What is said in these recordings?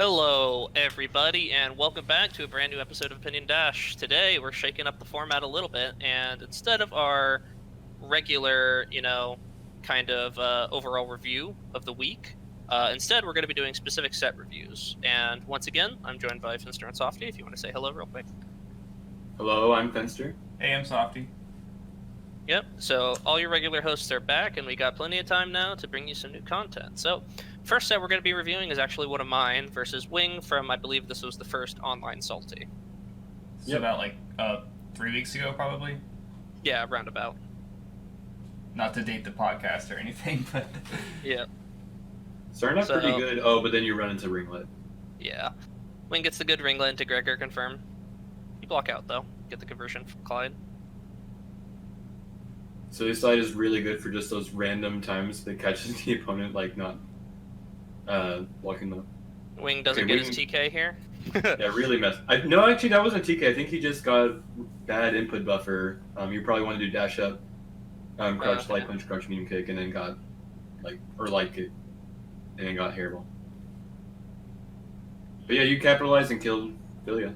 Hello, everybody, and welcome back to a brand new episode of Opinion Dash. Today, we're shaking up the format a little bit, and instead of our regular, kind of overall review of the week, instead we're going to be doing specific set reviews. And once again, I'm joined by Finster and Softy, if you want to say hello real quick. Hello, I'm Finster. Hey, I'm Softy. Yep, so all your regular hosts are back, and we got plenty of time now to bring you some new content. So, first set we're going to be reviewing is actually one of mine versus Wing from, I believe this was the first online Salty. So about 3 weeks ago, probably. Yeah, roundabout. Not to date the podcast or anything, but Yeah. Starting off pretty good. Oh, but then you run into Ringlet. Yeah. Wing gets the good Ringlet into Gregor, confirm. You block out, though. Get the conversion from Clyde. So this side is really good for just those random times that catches the opponent, not blocking them. Wing doesn't get his TK here. Yeah, really messed. No, actually, that wasn't TK. I think he just got bad input buffer. You probably wanted to do dash up, crouch, light punch, crouch, medium kick, and then got, light kick, and then got hairball. But yeah, you capitalized and killed Philia.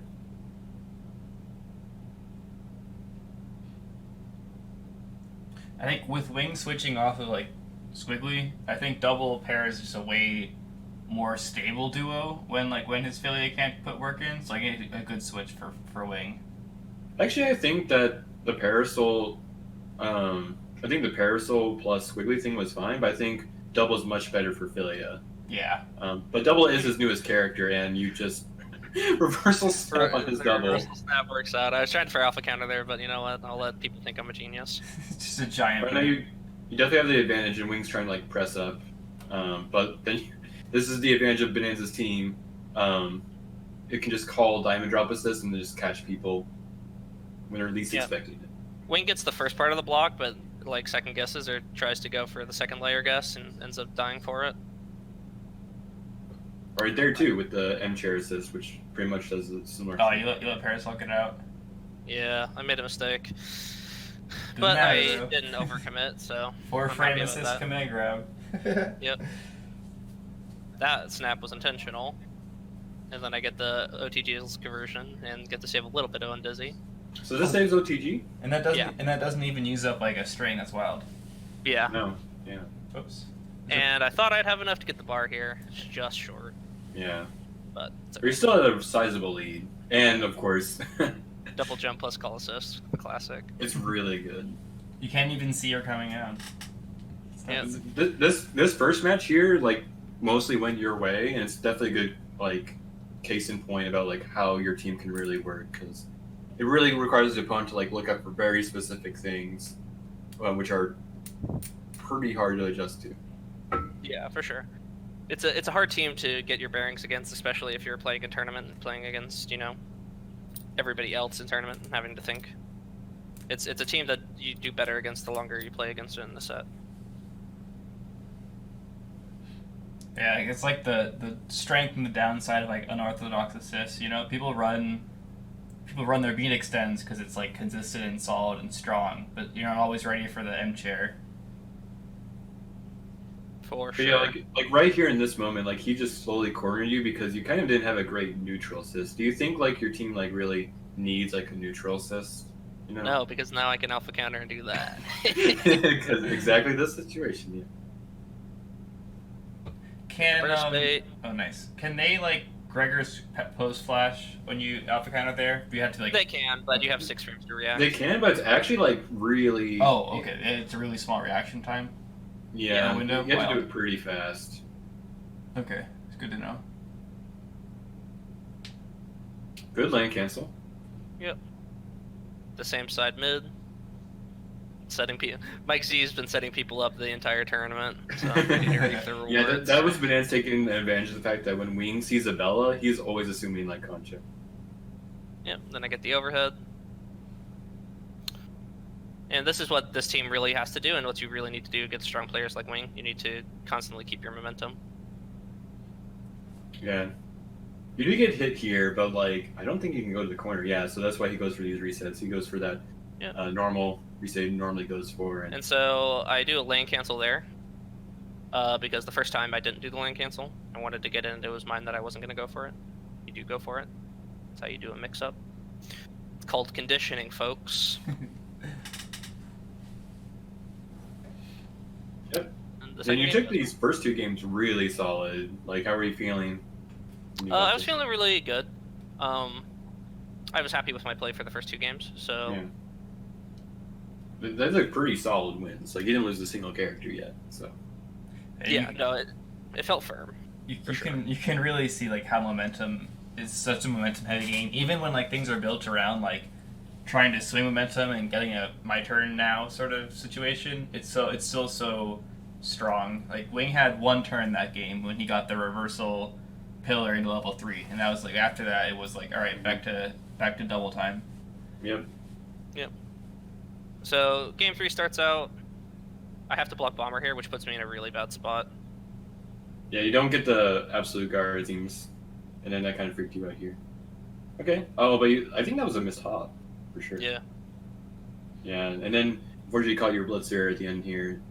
I think with Wing switching off of Squiggly, I think double pair is just a way more stable duo when his Philia can't put work in. So a good switch for Wing. Actually, I think that the Parasol, the Parasol plus Squiggly thing was fine, but I think double is much better for Philia. Yeah. But double is his newest character, and you just reversal snap on his double. Reversal snap works out. I was trying for alpha counter there, but you know what? I'll let people think I'm a genius. Just a giant. Right now, you definitely have the advantage, and Wing's trying to press up. But then this is the advantage of Bonanza's team. It can just call diamond drop assist and just catch people when they're least expecting it. Wing gets the first part of the block, but second guesses or tries to go for the second layer guess and ends up dying for it. Right there too with the M chair assist, which pretty much does a similar. Oh, you let Parasol get out. Yeah, I made a mistake, Doesn't but matter, I though. didn't overcommit, so. 4-frame assist command grab. Yep. That snap was intentional, and then I get the OTG's conversion and get to save a little bit of Undizzy. So this saves OTG? And that doesn't even use up a string. That's wild. Yeah. No. Yeah. Oops. And I thought I'd have enough to get the bar here. It's just short. Yeah. But you're still at a sizable lead, and of course, double jump plus call assist, classic. It's really good. You can't even see her coming out. Yeah. This first match here, mostly went your way, and it's definitely a good, case in point about how your team can really work, because it really requires the opponent to look up for very specific things, which are pretty hard to adjust to. Yeah, for sure. It's a hard team to get your bearings against, especially if you're playing a tournament and playing against, everybody else in tournament and having to think. It's a team that you do better against the longer you play against it in the set. Yeah, it's the strength and the downside of unorthodox assists. People run their beat extends because it's consistent and solid and strong, but you're not always ready for the M chair. For sure. Yeah, right here in this moment, he just slowly cornered you because you kind of didn't have a great neutral assist. Do you think your team really needs a neutral assist? No, because now I can alpha counter and do that. Because exactly this situation. Yeah. Oh, nice. Can they Gregor's post flash when you alpha counter there? Do you have to They can, but you have 6 frames to react. They can, but it's actually really. Oh, okay. It's a really small reaction time. Yeah, window? You have to do it pretty fast. Okay, it's good to know. Good lane cancel. Yep. The same side mid. Mike Z's been setting people up the entire tournament. So I'm ready to reap the rewards. Yeah, that was Bonanze taking advantage of the fact that when Wing sees a Bella, he's always assuming Concha. Yep, then I get the overhead. And this is what this team really has to do, and what you really need to do against strong players like Wing. You need to constantly keep your momentum. Yeah. You do get hit here, but I don't think you can go to the corner. Yeah, so that's why he goes for these resets. He goes for that normal reset he normally goes for. And so I do a lane cancel there, because the first time I didn't do the lane cancel. I wanted to get it into his mind that I wasn't going to go for it. You do go for it. That's how you do a mix-up. It's called conditioning, folks. Yep. And And you took these first 2 games really solid. Like, how were you feeling? I was feeling really good. I was happy with my play for the first 2 games, so... Yeah. That's a pretty solid win. Like, you didn't lose a single character yet, so... Yeah, no, it felt firm. You can really see like how momentum is such a momentum heavy game. Even when like things are built around like trying to swing momentum and getting a my turn now sort of situation, it's still so strong. Like Wing had 1 turn that game when he got the reversal pillar into level 3, and that was like after that it was like all right, back to double time. Yep. So game 3 starts out. I have to block bomber here, which puts me in a really bad spot. Yeah, you don't get the absolute guard teams, and then that kind of freaked you out here. Okay. Oh, but I think that was a missed hop, for sure. Yeah. Yeah, and then unfortunately you caught your blitzer at the end here.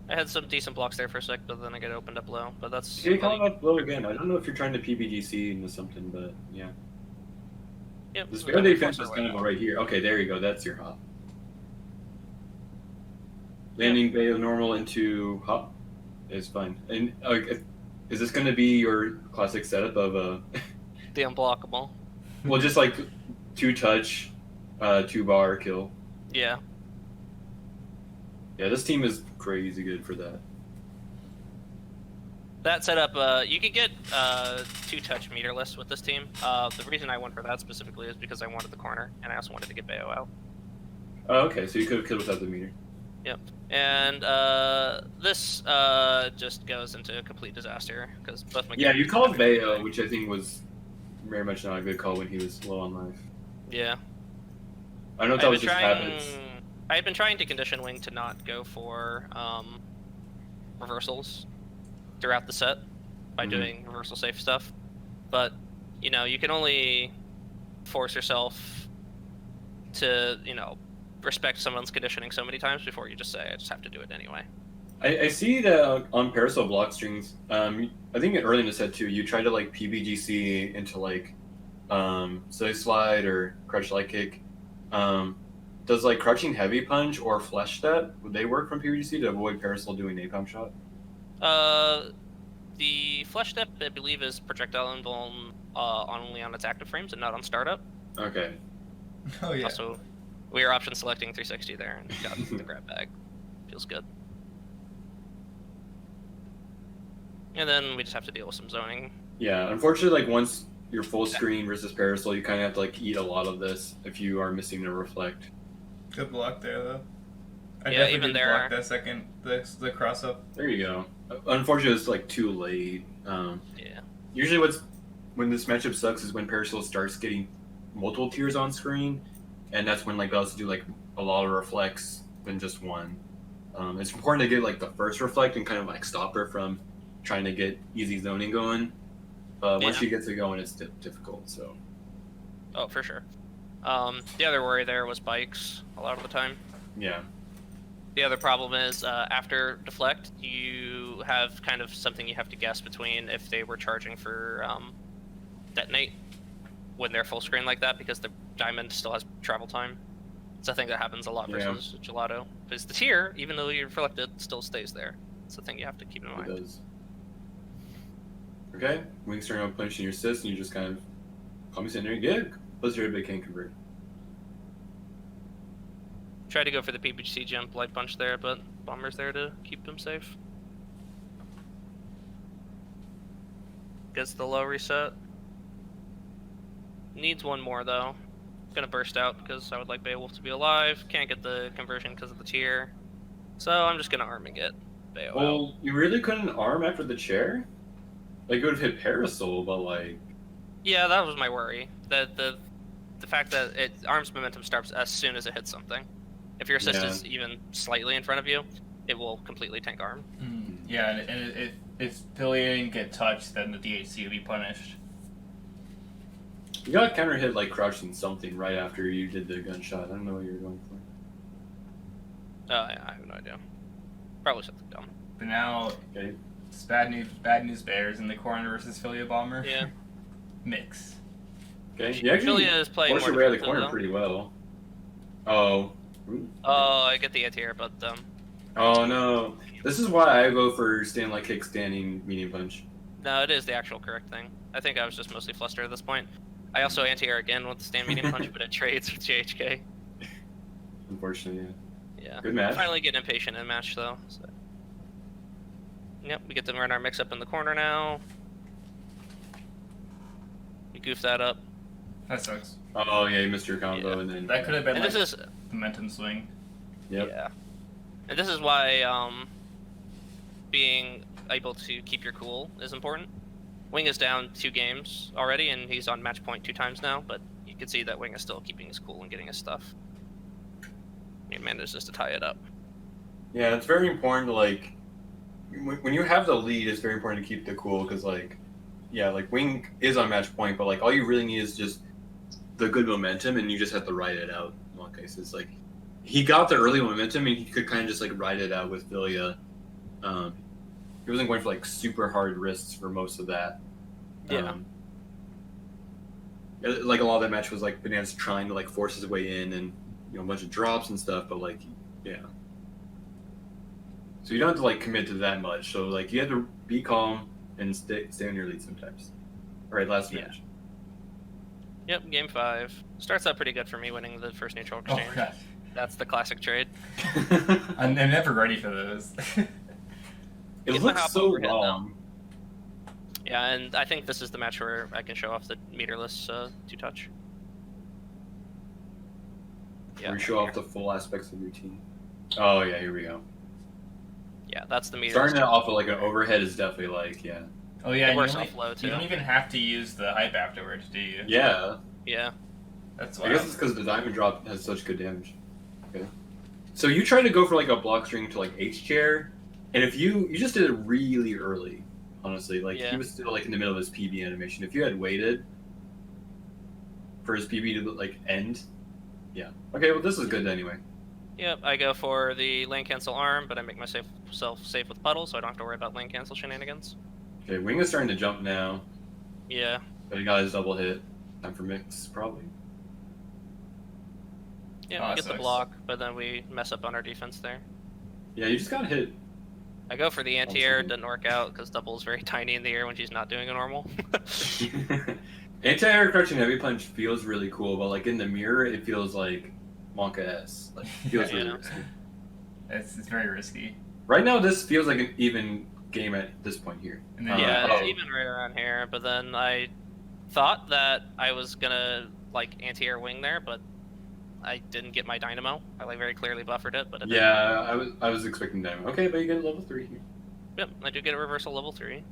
I had some decent blocks there for a sec, but then I get opened up low. But that's... You caught up low again. I don't know if you're trying to PBGC into something, but yeah. Yep. This fair defense is kind of right here. Okay, there you go. That's your hop. Landing Bay of normal into hop is fine. And is this going to be your classic setup of a... The unblockable. Well, just like 2 touch, 2 bar kill. Yeah. Yeah, this team is crazy good for that. That setup, you could get 2-touch meterless with this team. The reason I went for that specifically is because I wanted the corner, and I also wanted to get Bayo out. Oh, okay, so you could have killed without the meter. Yep. And this just goes into a complete disaster because both my... Yeah, you called Bayo, which I think was very much not a good call when he was low on life. Yeah. I don't know if that was just habits. I had been trying to condition Wing to not go for reversals throughout the set by doing reversal safe stuff, but you know, you can only force yourself to, you know, respect someone's conditioning so many times before you just say, I just have to do it anyway. I see that on Parasol block strings, I think early in the set too, you try to like PBGC into like Silly Slide or Crush Light Kick. Does like Crouching Heavy Punch or Flesh Step, would they work from PBGC to avoid Parasol doing Napalm Shot? The Flesh Step, I believe, is projectile invuln only on its active frames and not on startup. Okay. Oh yeah. Also, we are option selecting 360 there and got the grab bag. Feels good. And then we just have to deal with some zoning. Yeah, unfortunately, like once you're full screen versus Parasol, you kind of have to like eat a lot of this if you are missing the reflect. Good block there though. I Yeah, definitely even did there- block that second the cross up. There you go. Unfortunately, it's like too late. Yeah. Usually, when this matchup sucks is when Parasol starts getting multiple tiers on screen, and that's when like they'll do like a lot of reflects than just one. It's important to get like the first reflect and kind of like stop her from trying to get easy zoning going. But once Yeah. she gets it going, it's difficult. So Oh, for sure. The other worry there was bikes a lot of the time. yeah, The other problem is after deflect, you have kind of something you have to guess between if they were charging for detonate when they're full screen like that, because the diamond still has travel time. It's a thing that happens a lot versus gelato. Because the tier, even though you're reflected, still stays there. It's a thing you have to keep in it mind. does. Okay, Wings turn on punch in your assist, and you just kind of call me sitting there. Good. Plus your big can convert. Tried to go for the PBGC jump light punch there, but Bomber's there to keep him safe. Gets the low reset. Needs one more though. Gonna burst out because I would like Beowulf to be alive. Can't get the conversion because of the tier. So I'm just gonna arm and get Beowulf out. Well, you really couldn't arm after the chair? Like, it would have hit Parasol, but like... Yeah, that was my worry. That the fact that it arms momentum starts as soon as it hits something. If your assist is even slightly in front of you, it will completely tank arm. Yeah, and if Billy didn't get touched, then the DHC would be punished. You got counter hit like crouching something right after you did the gunshot. I don't know what you were going for. I have no idea. Probably something dumb. But now, Okay. It's bad news bears in the corner versus Philia Bomber. Yeah. Mix. Okay, you actually Philia is playing forced more your way out of the defensive, corner though. pretty well. Oh. Ooh. Oh, I get the anti-air, but Oh no. This is why I go for stand like kick, standing, medium punch. no, it is the actual correct thing. I think I was just mostly flustered at this point. I also anti-air again with the stand medium punch, but it trades with JHK. Unfortunately, Yeah. Good match. Finally getting impatient in match though. So. Yep, we get to run our mix up in the corner now. We goof that up. That sucks. Oh yeah, you missed your combo, Yeah. and then That could have been And like this is momentum swing. Yep. yeah. And this is why being able to keep your cool is important. Wing is down 2 games already, and he's on match point 2 times now, but you can see that Wing is still keeping his cool and getting his stuff. He manages to tie it up. Yeah, it's very important to like when you have the lead. It's very important to keep the cool because like Wing is on match point, but like all you really need is just the good momentum, and you just have to ride it out. In all cases, like he got the early momentum, and he could kind of just like ride it out with Philia. He wasn't going for like super hard risks for most of that. Yeah. Like a lot of that match was like Bonanze trying to like force his way in and a bunch of drops and stuff, but like yeah. So you don't have to like commit to that much. So like you have to be calm and stay on your lead sometimes. All right, last Yeah. match. Yep, game 5. Starts out pretty good for me winning the first neutral Oh exchange. god. That's the classic trade. I'm never ready for those. It Get my looks hop so overhead, though. long. Yeah, and I think this is the match where I can show off the meterless 2-touch. Where you show off the full aspects of your team. Oh yeah, here we go. Yeah, that's the meterless. Starting it off with like an overhead is definitely like yeah. Oh yeah, It and works off low, you too. don't even have to use the hype afterwards, do you? Yeah. Yeah. That's I why. guess it's because the diamond drop has such good damage. Okay. So you tried to go for like a block string to like H chair, and if you just did it really early, honestly, like Yeah. he was still like in the middle of his PB animation. If you had waited for his PB to like end, yeah. Okay, well this is good anyway. Yep, I go for the lane cancel arm, but I make myself safe with puddle, so I don't have to worry about lane cancel shenanigans. Okay, Wing is starting to jump now, Yeah. but he got his double hit. Time for mix, probably. Yeah, Oh, we that get the sucks. block, but then we mess up on our defense there. Yeah, you just got hit. I go for the anti-air, it doesn't work out because double is very tiny in the air when she's not doing a normal. Anti-air crouching heavy punch feels really cool, but like in the mirror, it feels like Monka-esque. Like, it feels really Yeah. risky. It's very risky. Right now, this feels like an even game at this point here. And then Yeah, oh. it's even right around here, but then I thought that I was gonna like anti-air wing there, but I didn't get my dynamo. I like very clearly buffered it, but it didn't. Yeah, I was expecting them. Okay, but you get a level 3 here. Yep, I do get a reversal level 3.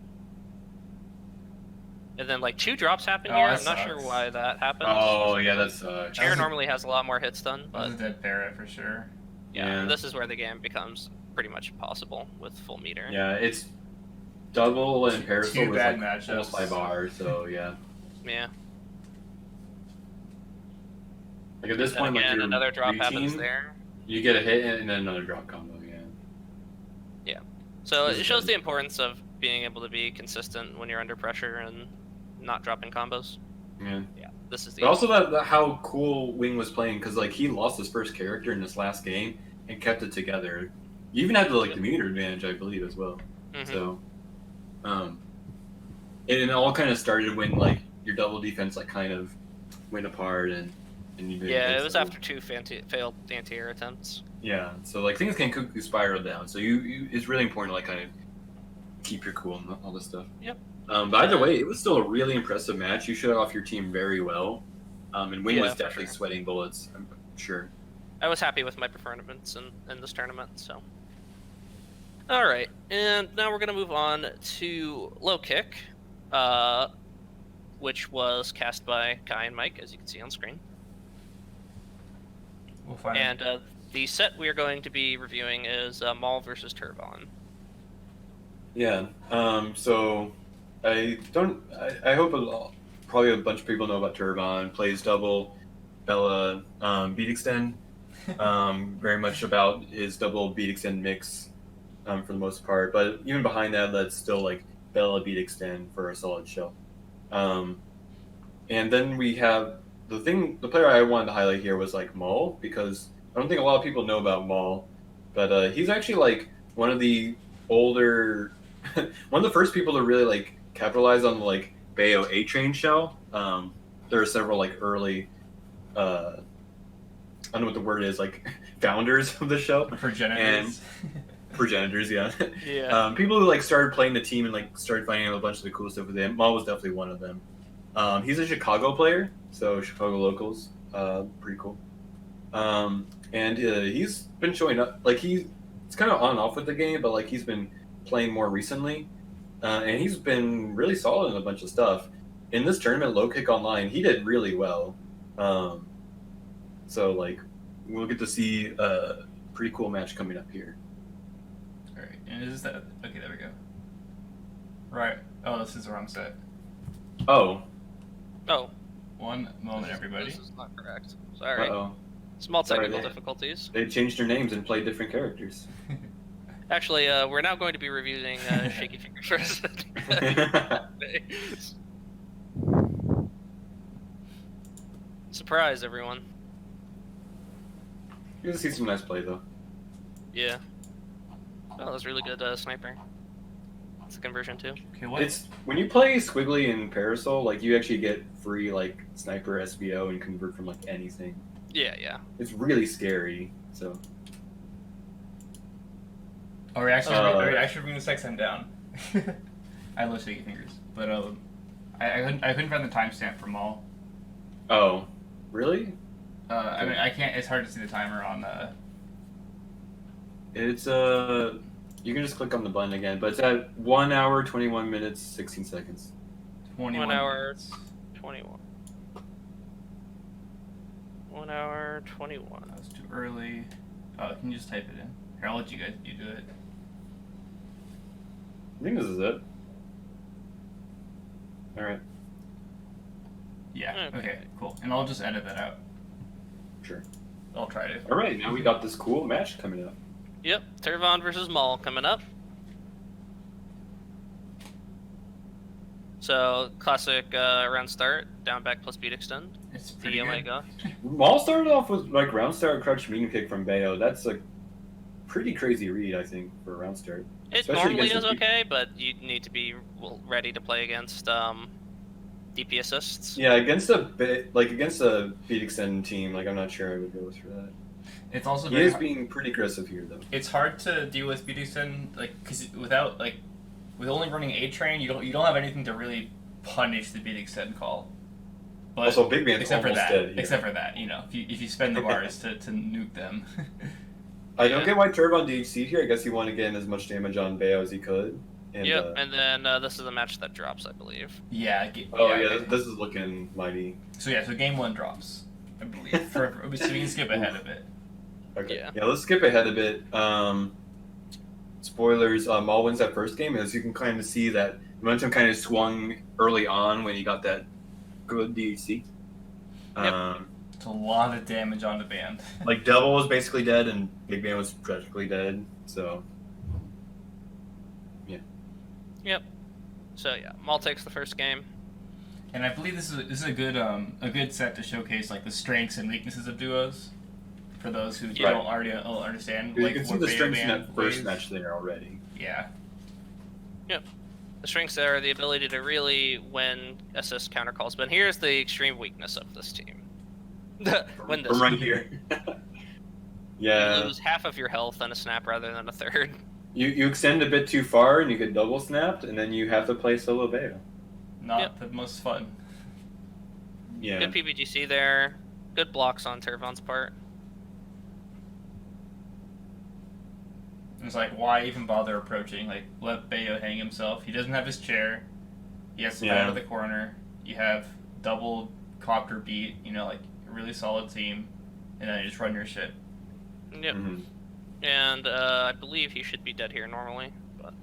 And then like 2 drops happen Oh, here. that I'm not sure sucks. why that happens. Oh, yeah, that sucks. Chair normally has a lot more hits done, that but was a dead parrot for sure. yeah, this is where the game becomes pretty much impossible with full meter. Yeah, it's double and Two parasol with bad like matchups. almost by bar, so yeah. Yeah. Like at this And point, like again, your another drop routine, happens there. you get a hit and then another drop combo, yeah. So This it is shows good. the importance of being able to be consistent when you're under pressure and not dropping combos. Yeah. Yeah, this is the. But also that how cool Wing was playing, because like he lost his first character in this last game and kept it together. You even had the like the meter advantage, I believe, as well. Mhm. So, and it all kind of started when like your double defense like kind of went apart and you did. Yeah, it was so, after 2 failed anti-air attempts. Yeah, so like things can cuckoo spiral down. So you it's really important to like kind of keep your cool and all this stuff. Yep. But either way, it was still a really impressive match. You showed off your team very well. And Wing Yeah, was for definitely sure. sweating bullets. I'm sure. I was happy with my performance in this tournament, so. Alright, and now we're going to move on to Low Kick, which was cast by Kai and Mike, as you can see on screen. We'll find And the set we are going to be reviewing is Maul versus Turvon. Yeah. So I don't. I hope probably a bunch of people know about Turvon. Plays double, Bella, beat extend. Very much about his double beat extend mix. for the most part. But even behind that, that's still like Bella beat Extend for a solid shell. And then we have the player I wanted to highlight here was like Maul, because I don't think a lot of people know about Maul, but he's actually like one of the older, one of the first people to really like capitalize on the like Bayo A Train shell. There are several like early, I don't know what the word is, like founders of the show. Progenitors. Progenitors, yeah. Yeah. People who like started playing the team and like started finding out a bunch of the cool stuff with him. Maul was definitely one of them. He's a Chicago player, so Chicago locals, pretty cool. And he's been showing up, like it's kind of on and off with the game, but like he's been playing more recently, and he's been really solid in a bunch of stuff. In this tournament, Low Kick Online, he did really well. So like we'll get to see a pretty cool match coming up here. All right, and is that okay? There we go. Right. Oh, this is the wrong set. Oh. Oh. One moment, everybody. This is not correct. Sorry. Uh-oh. Small technical Sorry, difficulties. They changed their names and played different characters. Actually, we're now going to be reviewing Shaky Fingers first. Surprise, everyone. You're gonna see some nice play though. Yeah. Oh, that was really good sniper. It's a conversion too. Okay, what? It's when you play Squiggly and Parasol, like you actually get free like sniper SBO and convert from like anything. Yeah, yeah. It's really scary. So Are we actually bringing this next time down? I love Shaky Fingers, but I couldn't find the timestamp for Maul. oh, really? I mean, I can't. It's hard to see the timer on. It's you can just click on the button again, but it's at 1 hour 21 minutes 16 seconds. 21 1 hour minutes. 21. 1 hour 21. That's too early. Can you just type it in? Here, I'll let you do it. I think this is it. All right, Yeah. Okay. Okay. Cool. And I'll just edit that out. sure. I'll try to. All right, now we got this cool match coming up. Yep, Turvon versus Maul coming up. So, classic round start, down back plus beat extend. It's pretty Oh my good. god. Maul started off with like round start crouch medium kick from Bayo. That's a pretty crazy read, I think, for a round start. It Especially normally against is the okay, but you need to be ready to play against DP assists. Yeah, against a beat extend team, like I'm not sure I would go for that. It's also He very is hard. being pretty aggressive here, though. It's hard to deal with BDSN, like, because without, like, with only running A train, you don't have anything to really punish the beat extend call. But Also, Big Man's except for almost that, dead here. except for that, you know, if you spend the bars to nuke them. I don't get why Turvon DHC'd here. I guess he wanted to get in as much damage on Bayo as he could. And, Yep, and then this is the match that drops, I believe. yeah. This is looking mighty. So game 1 drops, I believe. So we can skip ahead a bit. Okay. Yeah. Yeah, let's skip ahead a bit. Spoilers, Maul wins that first game, as you can kind of see that momentum kind of swung early on when he got that good DHC. Yep. It's a lot of damage on the band. Like, Devil was basically dead, and Big Man was practically dead, so... Yeah. Yep. So yeah, Maul takes the first game. And I believe this is a good set to showcase like the strengths and weaknesses of duos. For those who don't already understand, You like can see what the Beta strengths in Band that first plays. match there already. Yeah. Yep. The strengths there are the ability to really win assist counter calls, but here's the extreme weakness of this team. Win this. From right here. You Yeah. lose half of your health on a snap rather than a third. You extend a bit too far, and you get double snapped, and then you have to play solo Bayo. Not the most fun. Yeah. Good PBGC there. Good blocks on Turvon's part. It's like, why even bother approaching? Like, let Bayo hang himself. He doesn't have his chair. He has to fight out of the corner. You have double copter beat, you know, like a really solid team, and then you just run your shit. Yep. Mm-hmm. And I believe he should be dead here normally, but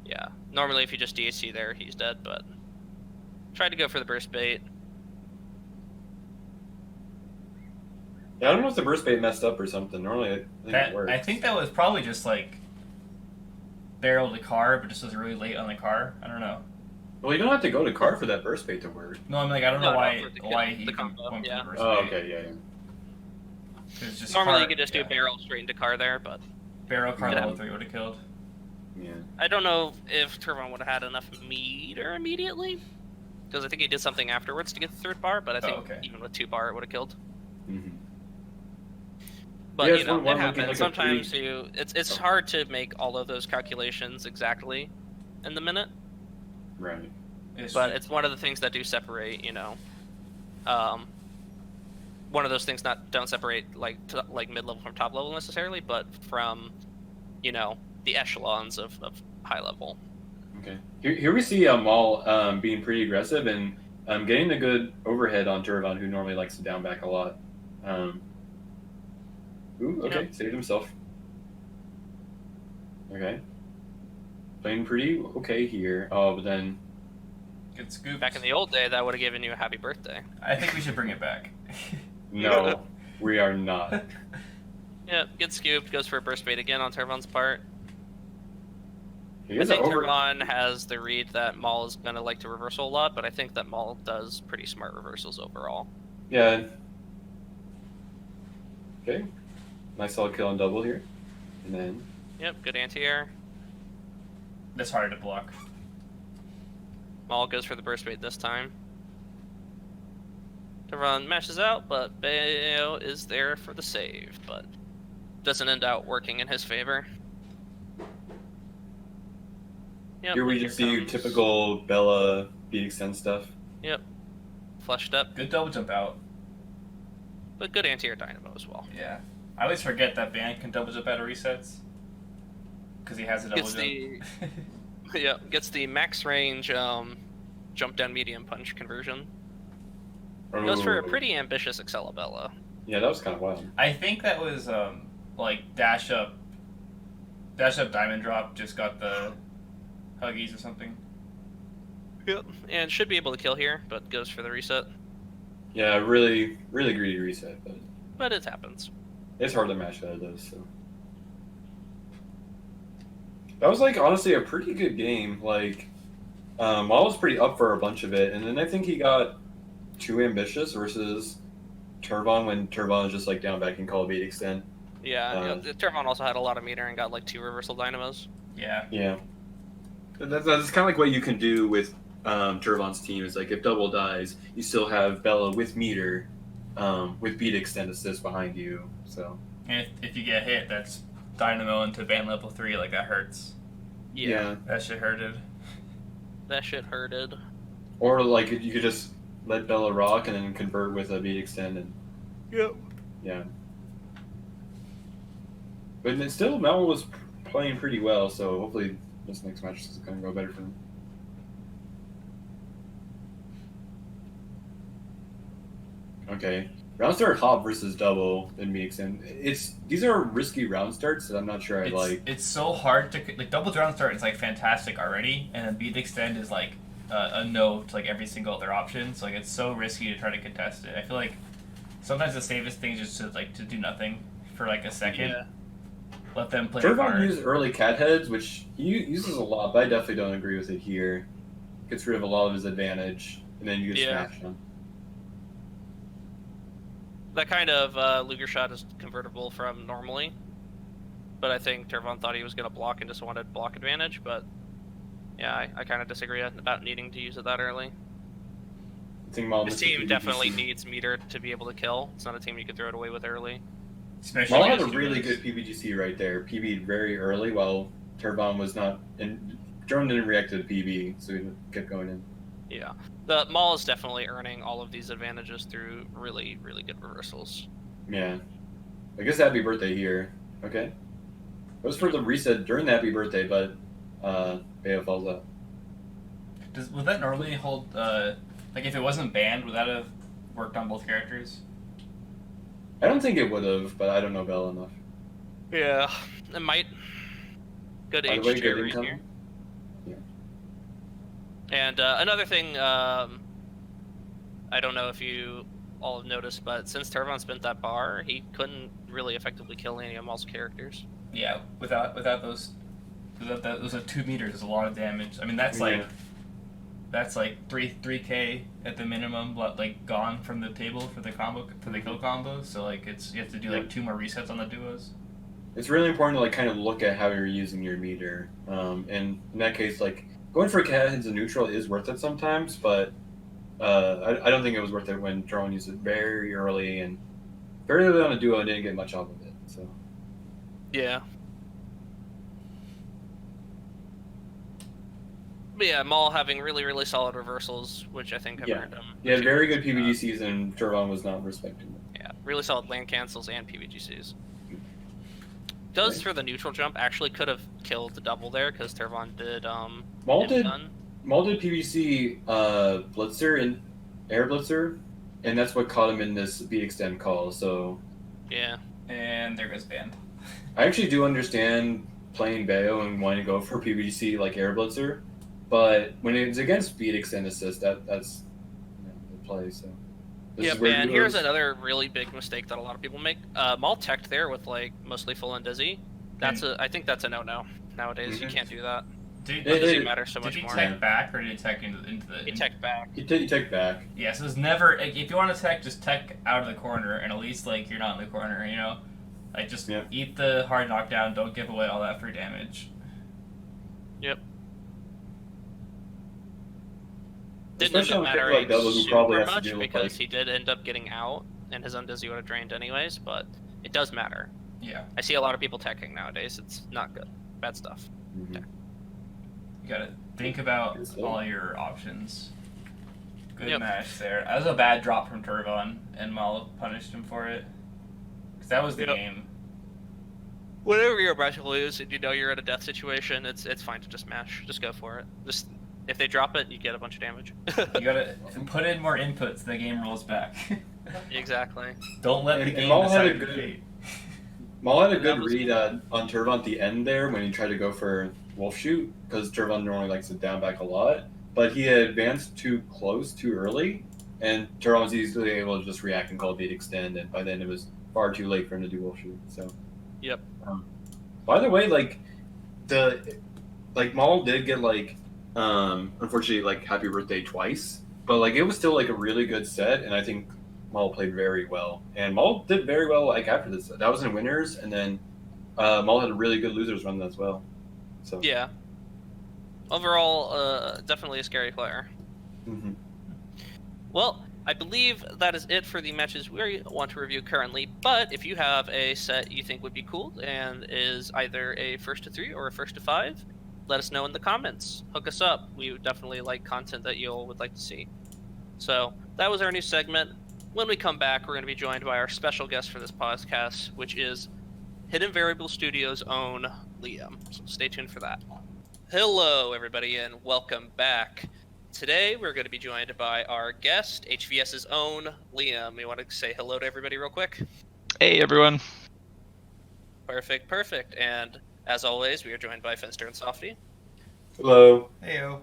yeah, normally if you just DHC there, he's dead. But tried to go for the burst bait. Yeah, I don't know if the burst bait messed up or something. Normally, I think it works. I think that was probably just like barrel to car, but just was really late on the car. I don't know. Well, you don't have to go to car for that burst bait to work. No, I'm like I don't know No, why for the kill, why the he even combo, went for yeah. the burst Oh, bait. okay, yeah. It's just Normally car, you could just do barrel straight into car there, but barrel car Yeah. level 3 would have killed. Yeah. I don't know if Turvon would have had enough meter immediately, because I think he did something afterwards to get the third bar, but I think okay. even with 2 bar it would have killed. Mm-hmm. But Yeah, you it's know, one it looking happens. like a Sometimes pretty- it's hard to make all of those calculations exactly in the minute, Right. but it's one of the things that do separate. You know, one of those things don't separate like mid level from top level necessarily, but from the echelons of high level. Okay. Here we see Maul being pretty aggressive and getting a good overhead on Turvon, who normally likes to down back a lot. Ooh, okay, Yep. saved himself. Okay. Playing pretty okay here. Oh, but then... Good scoop. Back in the old day, that would have given you a happy birthday. I think we should bring it back. No, we are not. Yeah, good scoop. Goes for a burst bait again on Turvon's part. He I is think over... Turvon has the read that Maul is going to like to reversal a lot, but I think that Maul does pretty smart reversals overall. Yeah. Okay. Nice solid kill on double here. And then... Yep, good anti-air. That's harder to block. Maul goes for the burst bait this time. Turvon mashes out, but Bayo is there for the save, but doesn't end out working in his favor. Yep, Here we and just see comes- typical Bella beat extend stuff. Yep, flushed up, Good double jump out. but good anti-air dynamo as well. Yeah. I always forget that Van can double jump out of resets. Because he has a double Gets jump. Yeah, gets the max range jump down medium punch conversion. Goes for a Oh. pretty ambitious Excalibella. Yeah, that was kind of wild. I think that was like dash up diamond drop just got the huggies or something. Yep, and should be able to kill here, but goes for the reset. Yeah, really, really greedy reset, but But it happens. it's hard to match that those. So that was like honestly a pretty good game. Like, Maul was pretty up for a bunch of it, and then I think he got too ambitious versus Turvon when Turvon was just like down back and call beat extend. Yeah, Turvon also had a lot of meter and got like 2 reversal dynamos. Yeah. Yeah, that's kind of like what you can do with Turvon's team. Is like if double dies, you still have Bella with meter, with beat extend assist behind you. So And if you get hit, that's dynamo into band level 3, like that hurts. Yeah, That shit hurted. that shit hurted. or like you could just let Bella rock and then convert with a beat extend and Yep. yeah. But then still, Maul was playing pretty well, so hopefully this next match is going to go better for him. Okay, round start hop versus double in me extend. These are risky round starts that I'm not sure I like. It's so hard to like double round start is like fantastic already, and then beat extend is like a no to like every single other option. So like it's so risky to try to contest it. I feel like sometimes the safest thing is just to do nothing for like a second. Yeah. Let them play Turvon hard. used early cat heads, which he uses a lot, but I definitely don't agree with it here. Gets rid of a lot of his advantage, and then you just Yeah. smash him. That kind of Luger shot is convertible from normally, but I think Turvon thought he was going to block and just wanted block advantage, but yeah, I kind of disagree about needing to use it that early. I think Maul This missed the team PvP. definitely needs meter to be able to kill. It's not a team you can throw it away with early. Especially Maul had a against really humans. good PBGC right there. PB'd very early while Turvon was not. And Drone didn't react to the PB, so he kept going in. Yeah. The Maul is definitely earning all of these advantages through really, really good reversals. Yeah. I guess happy birthday here. Okay. It was for the reset during the happy birthday, but Bayo falls out. Would that normally hold? Like if it wasn't banned, would that have worked on both characters? I don't think it would have, but I don't know Bell enough. Yeah, it might. Good By the way, H2 good right income. here. Yeah. And another thing, I don't know if you all have noticed, but since Turvon spent that bar, he couldn't really effectively kill any of Maul's characters. Yeah, without those, those 2 meters is a lot of damage. I mean, that's like 3k at the minimum, like gone from the table for the kill combo. So like you have to do like 2 more resets on the duos. It's really important to like kind of look at how you're using your meter. And in that case, like going for cannons and neutral is worth it sometimes, but I don't think it was worth it when Turvon used it very early and very early on a duo and didn't get much off of it. So yeah. But yeah, Maul having really solid reversals, which I think have earned him. He had very good PVGCs, and Turvon was not respecting them. Yeah, really solid land cancels and PVGCs. Does for the neutral jump actually could have killed the double there because Turvon did Maul did PVC Blitzer and Air Blitzer, and that's what caught him in this beat extend call. So yeah, and there goes band. I actually do understand playing Bayo and wanting to go for PVC like Air Blitzer, but when it's against speed extend assist, that's the play. So yeah, and here's another really big mistake that a lot of people make. Maul teched there with like mostly full and dizzy. I think that's a no nowadays. You can't do that. Dizzy matters so much more. Did he tech back or did he tech into the? He teched back. He tech back. Yeah, so it's never. Like, if you want to tech, just tech out of the corner, and at least like you're not in the corner. You know, like just eat the hard knockdown. Don't give away all that free damage. Yep. Didn't end up mattering super much because he did end up getting out, and his undizzy would have drained anyways. But it does matter. Yeah. I see a lot of people teching nowadays. It's not good. Bad stuff. Mm-hmm. Yeah. You gotta think about all your options. Good match there. That was a bad drop from Turvon, and Maul punished him for it. Because that was the game. Whenever you're about to lose and you know you're in a death situation, it's fine to just mash. Just go for it. Just if they drop it, you get a bunch of damage. You gotta put in more inputs. The game rolls back. Exactly. Don't let the game decide your fate. Maul had a good read on Turvon at the end there when he tried to go for Wolf Shoot, because Turvon normally likes to down back a lot, but he had advanced too close too early, and Turvon was easily able to just react and call beat extend, and by then it was far too late for him to do Wolf Shoot. So, yep. By the way, Maul did get unfortunately Happy Birthday twice, but it was still a really good set, and I think Maul played very well, and Maul did very well after this. That was in winners, and then Maul had a really good losers run as well. So yeah, overall, definitely a scary player. Mm-hmm. Well, I believe that is it for the matches we want to review currently. But if you have a set you think would be cool and is either a 1st to 3 or a 1st to 5, let us know in the comments. Hook us up. We would definitely like content that you all would like to see. So that was our new segment. When we come back, we're going to be joined by our special guest for this podcast, which is Hidden Variable Studios' own Liam. So stay tuned for that. Hello, everybody, and welcome back. Today, we're going to be joined by our guest, HVS's own Liam. You want to say hello to everybody real quick? Hey, everyone. Perfect. And as always, we are joined by Finster and Softy. Hello. Heyo.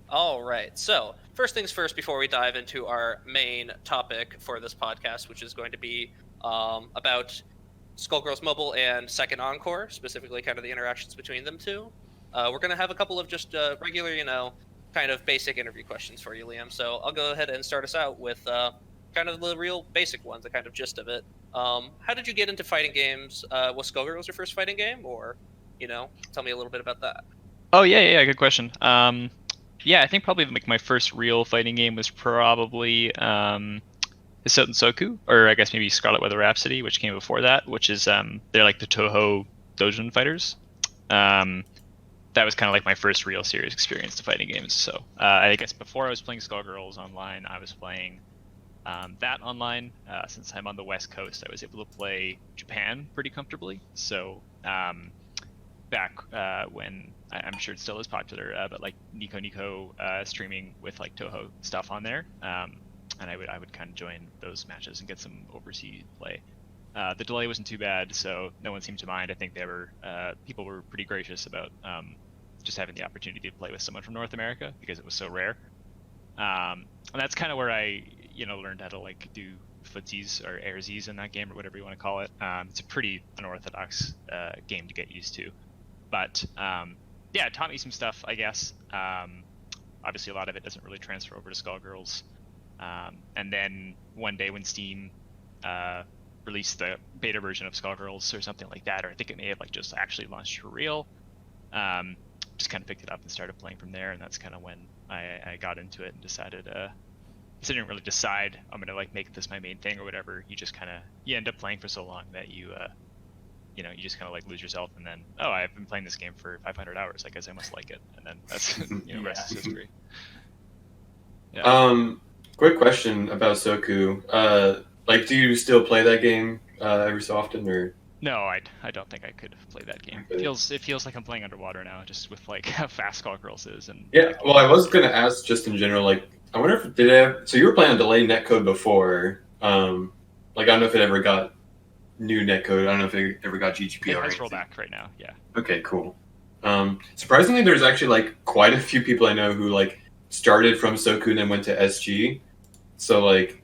All right, so first things first before we dive into our main topic for this podcast, which is going to be about Skullgirls Mobile and Second Encore, specifically kind of the interactions between them two. We're going to have a couple of just regular, kind of basic interview questions for you, Liam. So I'll go ahead and start us out with kind of the real basic ones, the kind of gist of it. How did you get into fighting games? Was Skullgirls your first fighting game, or, tell me a little bit about that. Oh, yeah, good question. Yeah, I think probably my first real fighting game was probably Hisoten Soku, or I guess maybe Scarlet Weather Rhapsody, which came before that, which is they're like the Toho Dojin fighters. That was kind of my first real serious experience to fighting games. So I guess before I was playing Skullgirls online, I was playing that online. Since I'm on the West Coast, I was able to play Japan pretty comfortably. So back when I'm sure it still is popular, but Nico streaming with Toho stuff on there, and I would kind of join those matches and get some overseas play. The delay wasn't too bad, so no one seemed to mind. I think people were pretty gracious about just having the opportunity to play with someone from North America because it was so rare. And that's kind of where I learned how to like do footsies or airsies in that game or whatever you want to call it. It's a pretty unorthodox game to get used to, but yeah, it taught me some stuff, I guess. Obviously, a lot of it doesn't really transfer over to Skullgirls. And then one day when Steam released the beta version of Skullgirls or something like that, or I think it may have like just actually launched for real, just kind of picked it up and started playing from there, and that's kind of when I got into it and decided. So I didn't really decide I'm gonna like make this my main thing or whatever. You just kind of end up playing for so long that you just kind of like lose yourself, and then I've been playing this game for 500 hours. I guess I must like it, and then that's rest is history. Yeah. Quick question about Soku. Like, do you still play that game every so often, or? No, I don't think I could play that game. Okay. It feels like I'm playing underwater now, just with like how fast Skullgirls is. And yeah, well, I was gonna ask just in general, like, I wonder if did it have, so you were playing on delayed netcode before. Like, I don't know if it ever got new netcode. I don't know if it ever got GGPO. It has rollback right now. Yeah. Okay, cool. Surprisingly, there's actually like quite a few people I know who like started from Soku and then went to SG. So like,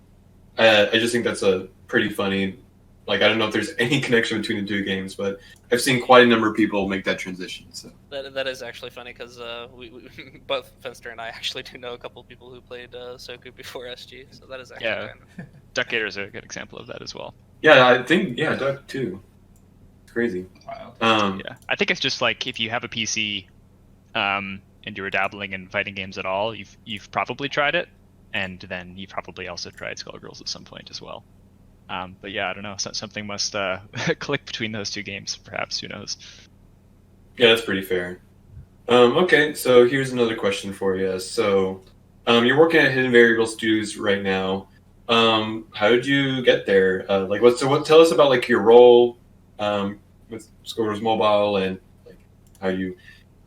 I just think that's a pretty funny. Like, I don't know if there's any connection between the two games, but I've seen quite a number of people make that transition. So that is actually funny because we both Fenster and I actually do know a couple of people who played Soku before SG. So that is actually kind of... Duck Gator is a good example of that as well. Yeah, I think Duck too. It's crazy. Wow. Yeah, I think it's just like if you have a PC, and you were dabbling in fighting games at all, you've probably tried it, and then you probably also tried Skullgirls at some point as well. But yeah, I don't know. Something must click between those two games, perhaps. Who knows? Yeah, that's pretty fair. Okay, so here's another question for you. So, you're working at Hidden Variable Studios right now. How did you get there? Tell us about like your role with Skullgirls Mobile, and like how you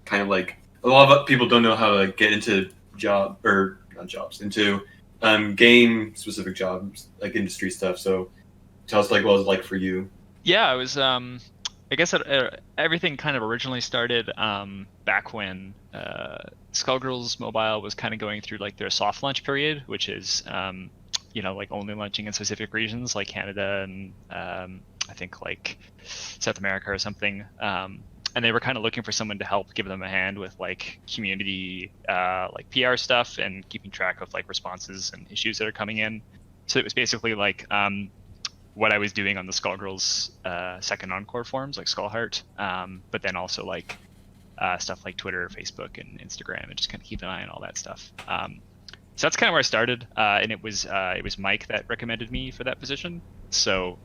kind of like a lot of people don't know how to get into into game specific jobs, like industry stuff. So tell us like what it was like for you. Yeah, I was I guess everything kind of originally started back when Skullgirls Mobile was kind of going through like their soft launch period, which is like only launching in specific regions like Canada and I think like South America or something. And they were kind of looking for someone to help give them a hand with like community like PR stuff and keeping track of like responses and issues that are coming in. So it was basically like what I was doing on the Skullgirls second Encore forums like Skullheart, but then also like stuff like Twitter, Facebook, and Instagram, and just kind of keep an eye on all that stuff. So that's kind of where I started, and it was Mike that recommended me for that position. So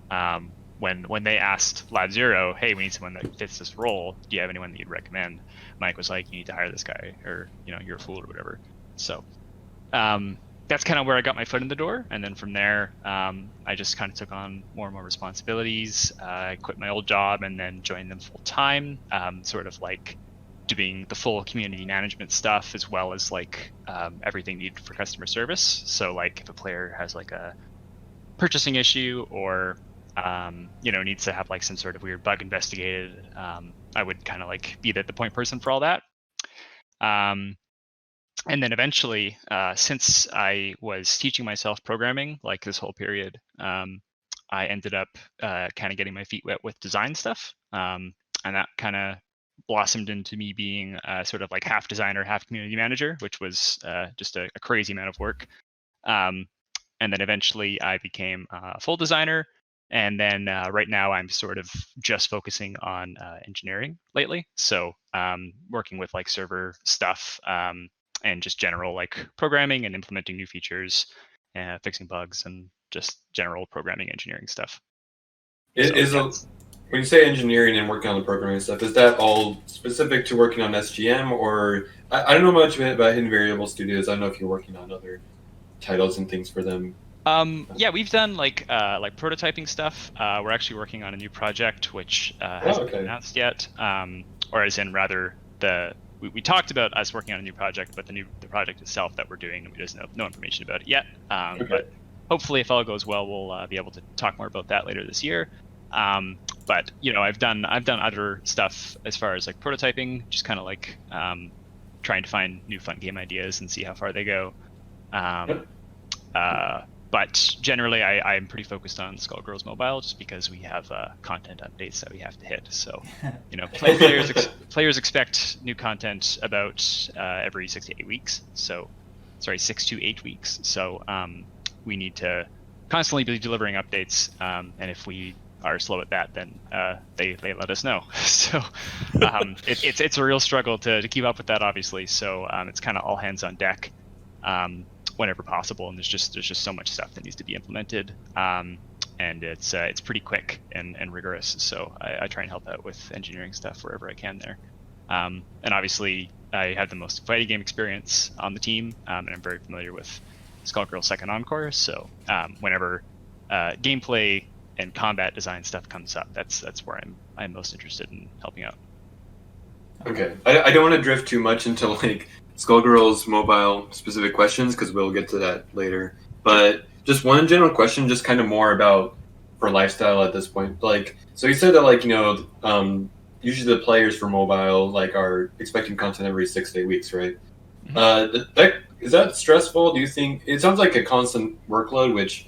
when they asked WingZero, hey, we need someone that fits this role, do you have anyone that you'd recommend? Mike was like, you need to hire this guy, or you're a fool or whatever. So that's kind of where I got my foot in the door, and then from there I just kind of took on more and more responsibilities. I quit my old job and then joined them full time, sort of like doing the full community management stuff as well as like everything needed for customer service. So like if a player has like a purchasing issue or needs to have like some sort of weird bug investigated, I would kind of like be the point person for all that. And then eventually, since I was teaching myself programming like this whole period, I ended up kind of getting my feet wet with design stuff, and that kind of blossomed into me being sort of like half designer, half community manager, which was just a crazy amount of work. And then eventually I became a full designer. And then right now I'm sort of just focusing on engineering lately. So working with like server stuff and just general like programming and implementing new features, fixing bugs, and just general programming engineering stuff. When you say engineering and working on the programming stuff, is that all specific to working on SGM, or I don't know much about Hidden Variable Studios. I don't know if you're working on other titles and things for them. Yeah, we've done like prototyping stuff. We're actually working on a new project which hasn't been announced yet, or as in rather we talked about us working on a new project, but the project itself that we're doing, there's no information about it yet. But hopefully, if all goes well, we'll be able to talk more about that later this year. But I've done other stuff as far as like prototyping, just kind of like trying to find new fun game ideas and see how far they go. But generally, I'm pretty focused on Skullgirls Mobile just because we have content updates that we have to hit. So, players expect new content about every 6 to 8 weeks. So, 6 to 8 weeks. So, we need to constantly be delivering updates. And if we are slow at that, then they let us know. So, it's a real struggle to keep up with that, obviously. So, it's kind of all hands on deck. Whenever possible, and there's just so much stuff that needs to be implemented, and it's pretty quick and rigorous. So I try and help out with engineering stuff wherever I can there. And obviously I have the most fighting game experience on the team, and I'm very familiar with Skullgirls Second Encore. So whenever gameplay and combat design stuff comes up, that's where I'm most interested in helping out. Okay, I don't want to drift too much into like Skullgirls Mobile specific questions because we'll get to that later. But just one general question, just kind of more about for lifestyle at this point. Like, so you said that like usually the players for mobile like are expecting content every 6 to 8 weeks, right? Is that stressful? Do you think it sounds like a constant workload, which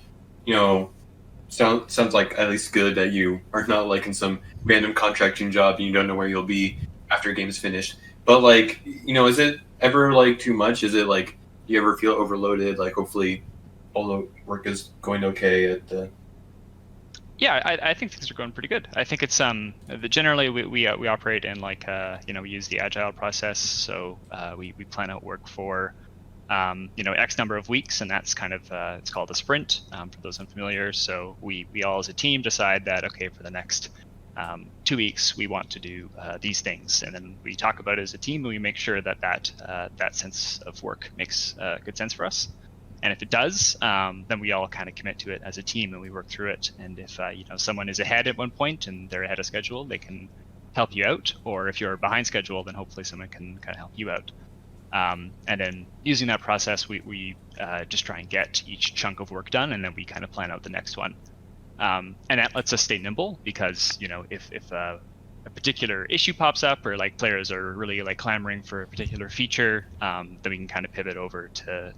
sounds like at least good that you are not like in some random contracting job and you don't know where you'll be after a game is finished. But like, is it ever like too much? Is it like, do you ever feel overloaded? Like, hopefully all the work is going okay at the... Yeah, I think things are going pretty good. I think it's generally we operate in like we use the agile process, so we plan out work for X number of weeks, and that's kind of it's called a sprint for those unfamiliar. So we all as a team decide that okay, for the next 2 weeks we want to do these things, and then we talk about it as a team, and we make sure that sense of work makes good sense for us. And if it does, then we all kind of commit to it as a team, and we work through it. And if someone is ahead at one point and they're ahead of schedule, they can help you out. Or if you're behind schedule, then hopefully someone can kind of help you out. And then using that process, we just try and get each chunk of work done, and then we kind of plan out the next one. And that lets us stay nimble because if a particular issue pops up or like players are really like clamoring for a particular feature, then we can kind of pivot over to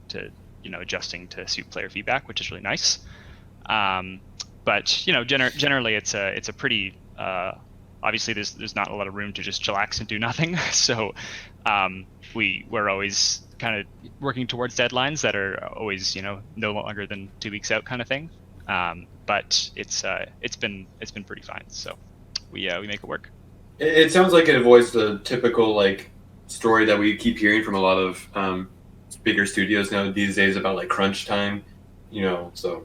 adjusting to suit player feedback, which is really nice. But generally it's a pretty obviously there's not a lot of room to just chillax and do nothing. So we're always kind of working towards deadlines that are always no longer than 2 weeks out kind of thing. But it's been pretty fine. So we make it work. It sounds like it avoids the typical like story that we keep hearing from a lot of bigger studios now these days about like crunch time, so.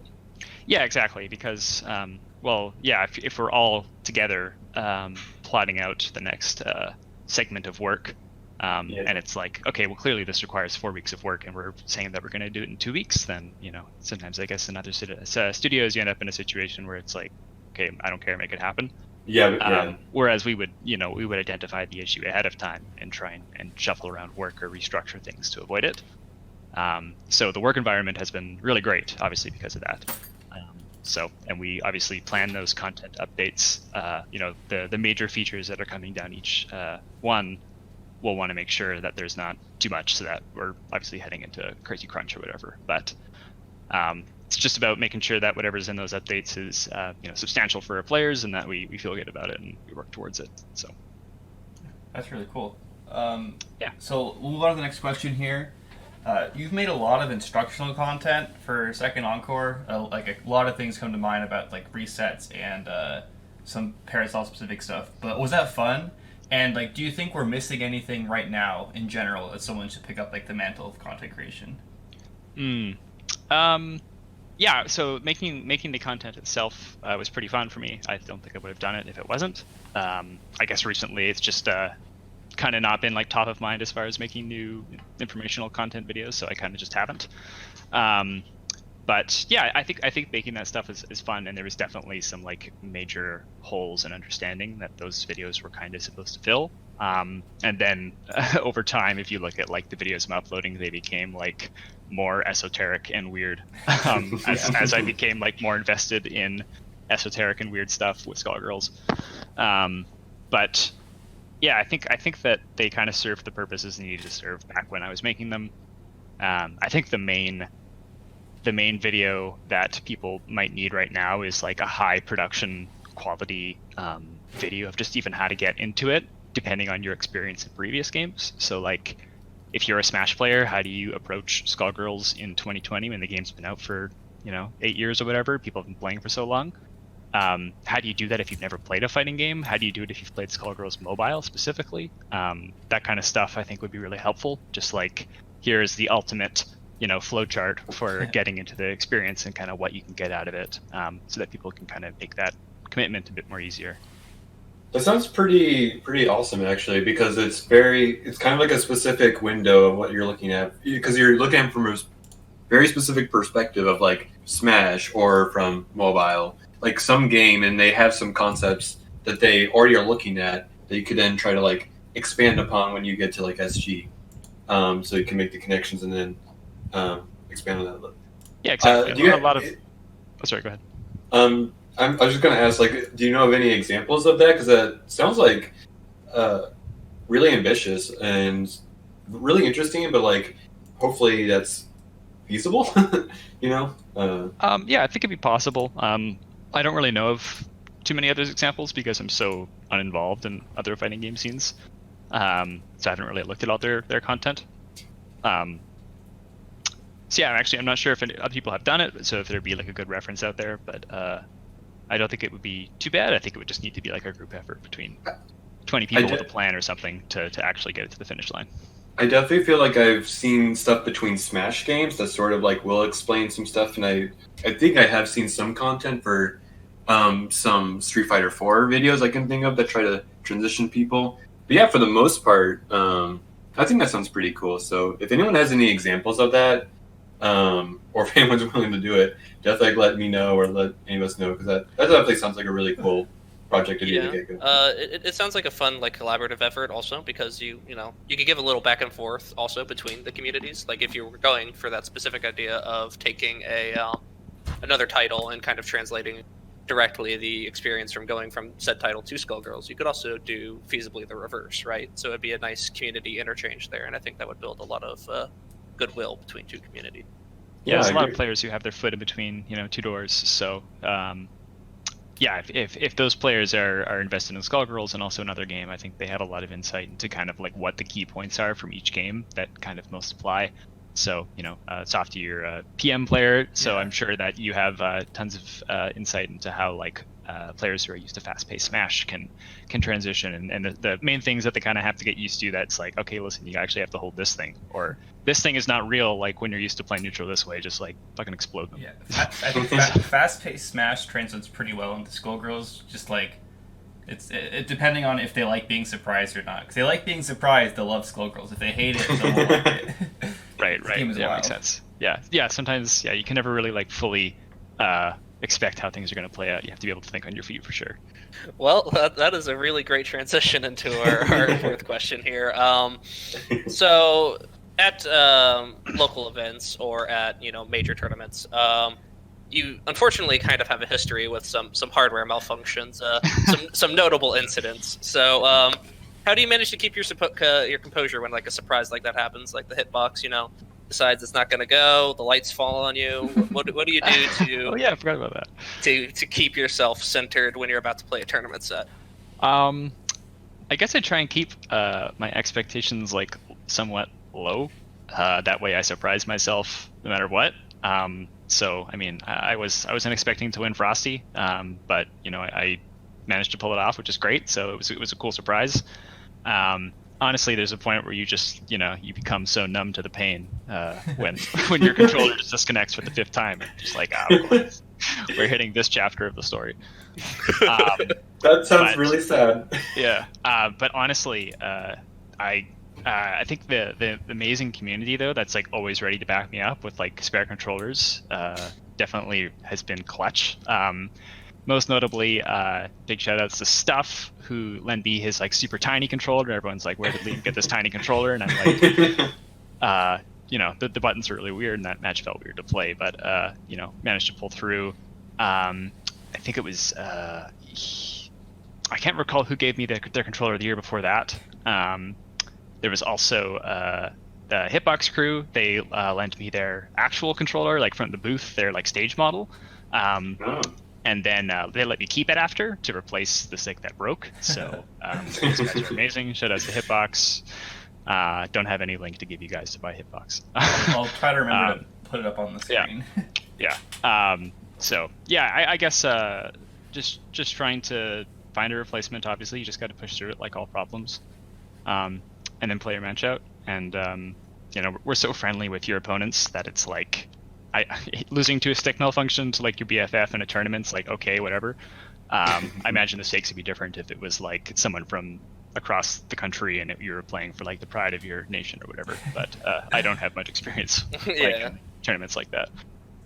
Yeah, exactly. Because, if we're all together plotting out the next segment of work, and it's like, okay, well, clearly this requires 4 weeks of work, and we're saying that we're going to do it in 2 weeks, then, sometimes I guess in other studios you end up in a situation where it's like, okay, I don't care, make it happen. Yeah. Whereas we would identify the issue ahead of time and try and shuffle around work or restructure things to avoid it. So the work environment has been really great, obviously because of that. And we obviously plan those content updates. The major features that are coming down each one, we'll want to make sure that there's not too much, so that we're obviously heading into crazy crunch or whatever. But it's just about making sure that whatever's in those updates is substantial for our players, and that we feel good about it and we work towards it. So that's really cool. Yeah. So we'll move on to the next question here. You've made a lot of instructional content for Second Encore. Like a lot of things come to mind about like resets and some Parasol specific stuff. But was that fun? And like, do you think we're missing anything right now in general that someone should pick up like the mantle of content creation? Yeah. So making the content itself was pretty fun for me. I don't think I would have done it if it wasn't. I guess recently it's just kind of not been like top of mind as far as making new informational content videos, so I kind of just haven't. But yeah, I think making that stuff is fun, and there was definitely some like major holes in understanding that those videos were kind of supposed to fill. And then over time, if you look at like the videos I'm uploading, they became like more esoteric and weird as I became like more invested in esoteric and weird stuff with Skullgirls. But yeah, I think that they kind of served the purposes they needed to serve back when I was making them. I think the main the main video that people might need right now is like a high production quality video of just even how to get into it, depending on your experience in previous games. So like, if you're a Smash player, how do you approach Skullgirls in 2020 when the game's been out for 8 years or whatever? People have been playing for so long. How do you do that if you've never played a fighting game? How do you do it if you've played Skullgirls Mobile specifically? That kind of stuff I think would be really helpful. Just like, here's the ultimate flowchart for getting into the experience and kind of what you can get out of it, so that people can kind of make that commitment a bit more easier. That sounds pretty awesome, actually, because it's kind of like a specific window of what you're looking at, because you're looking at it from a very specific perspective of like Smash or from mobile, like some game, and they have some concepts that they already are looking at that you could then try to like expand upon when you get to like SG, so you can make the connections and then expand on that. Yeah, exactly. Do you have, a lot of. Oh, sorry, go ahead. I was just going to ask, like, do you know of any examples of that? Because that sounds like really ambitious and really interesting, but like, hopefully that's feasible. Yeah, I think it'd be possible. I don't really know of too many other examples because I'm so uninvolved in other fighting game scenes. So I haven't really looked at all their content. So yeah, I'm not sure if any other people have done it, so if there'd be like a good reference out there, but I don't think it would be too bad. I think it would just need to be like a group effort between 20 people with a plan or something to actually get it to the finish line. I definitely feel like I've seen stuff between Smash games that sort of like will explain some stuff, and I think I have seen some content for some Street Fighter 4 videos I can think of that try to transition people. But yeah, for the most part, I think that sounds pretty cool. So if anyone has any examples of that, or if anyone's willing to do it, definitely let me know or let any of us know, because that definitely sounds like a really cool project to do. It sounds like a fun like collaborative effort also, because you could give a little back and forth also between the communities. Like if you were going for that specific idea of taking another title and kind of translating directly the experience from going from said title to Skullgirls, you could also do feasibly the reverse, right? So it'd be a nice community interchange there, and I think that would build a lot of goodwill between two communities. Yeah, there's a lot of players who have their foot in between two doors. So if those players are invested in Skullgirls and also another game, I think they have a lot of insight into kind of like what the key points are from each game that kind of most apply. So Softy, you're a PM player, so I'm sure that you have tons of insight into how like players who are used to fast-paced Smash can transition, and the main things that they kind of have to get used to. That's like, okay, listen, you actually have to hold this thing, or this thing is not real. Like when you're used to playing neutral this way, just like fucking explode them. Yeah, I think fast-paced Smash translates pretty well into Skullgirls. Just like it depending on if they like being surprised or not. Because they like being surprised, they'll love Skullgirls. If they hate it, they won't like it. Right. Yeah, makes sense. Yeah. Sometimes, you can never really like fully expect how things are going to play out. You have to be able to think on your feet for sure. Well, that is a really great transition into our fourth question here. So at local events or at major tournaments, you unfortunately kind of have a history with some hardware malfunctions, some notable incidents. So how do you manage to keep your composure when like a surprise like that happens, like the hitbox, decides it's not going to go, the lights fall on you? What do you do to? Oh yeah, I forgot about that. To keep yourself centered when you're about to play a tournament set. I guess I try and keep my expectations like somewhat low. That way I surprise myself no matter what. So I mean, I wasn't expecting to win Frosty, but I managed to pull it off, which is great. So it was a cool surprise. Honestly, there's a point where you just you become so numb to the pain when your controller just disconnects for the fifth time. And just like, we're hitting this chapter of the story. That sounds really sad. Yeah, but honestly, I think the amazing community though that's like always ready to back me up with like spare controllers definitely has been clutch. Most notably, big shout outs to Stuff, who lent me his like super tiny controller. Everyone's like, where did Liam get this tiny controller? And I'm like, the buttons are really weird, and that match felt weird to play, but managed to pull through. I think it was I can't recall who gave me their controller the year before that. There was also Hitbox crew, they lent me their actual controller, like from the booth, their like stage model. Oh. And then they let me keep it after to replace the stick that broke. So these guys are amazing. Shout out to Hitbox. Don't have any link to give you guys to buy Hitbox. I'll try to remember to put it up on the screen. So yeah, I guess just trying to find a replacement. Obviously, you just got to push through it like all problems, and then play your match out. And we're so friendly with your opponents that it's like, losing to a stick malfunction to like your BFF in a tournament's like okay, whatever. I imagine the stakes would be different if it was like someone from across the country and you were playing for like the pride of your nation or whatever. But I don't have much experience like tournaments like that.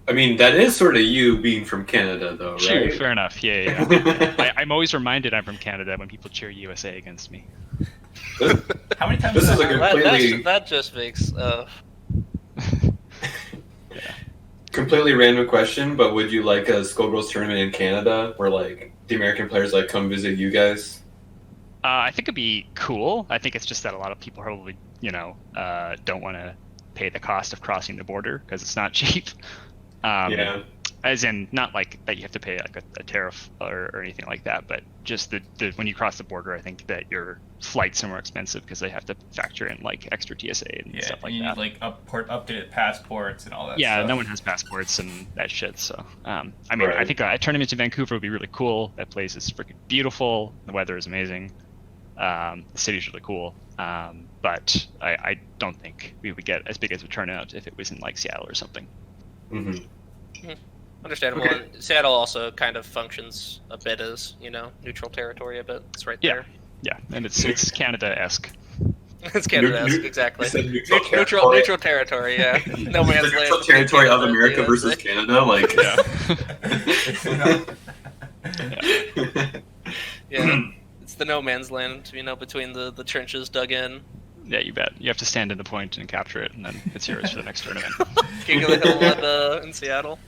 I mean, that is sort of you being from Canada, though, right? Sure, fair enough. Yeah. I'm always reminded I'm from Canada when people cheer USA against me. How many times? This is a completely that just makes. Completely random question, but would you like a Skullgirls tournament in Canada where like the American players like come visit you guys? I think it'd be cool. I think it's just that a lot of people probably don't want to pay the cost of crossing the border because it's not cheap. As in, not like that you have to pay like a tariff or anything like that, but just the when you cross the border, I think that your flights are more expensive because they have to factor in like extra TSA and stuff like you that. need like updated passports and all that. Yeah, stuff. no one has passports and that shit. So, I mean, Right. I think a tournament in Vancouver would be really cool. That place is freaking beautiful. The weather is amazing. The city's really cool. But I don't think we would get as big as a turnout if it was in like Seattle or something. Mm-hmm. Understandable. Okay. And Seattle also kind of functions a bit as neutral territory a bit. It's right there. Yeah, and it's Canada-esque. It's Canada-esque, exactly. You said Neutral territory, yeah. No man's the land. neutral territory of America USA. versus Canada, like. Yeah. It's the no man's land, between the trenches dug in. Yeah, you bet. You have to stand in the point and capture it, and then it's yours for the next tournament. King of the Hill in Seattle.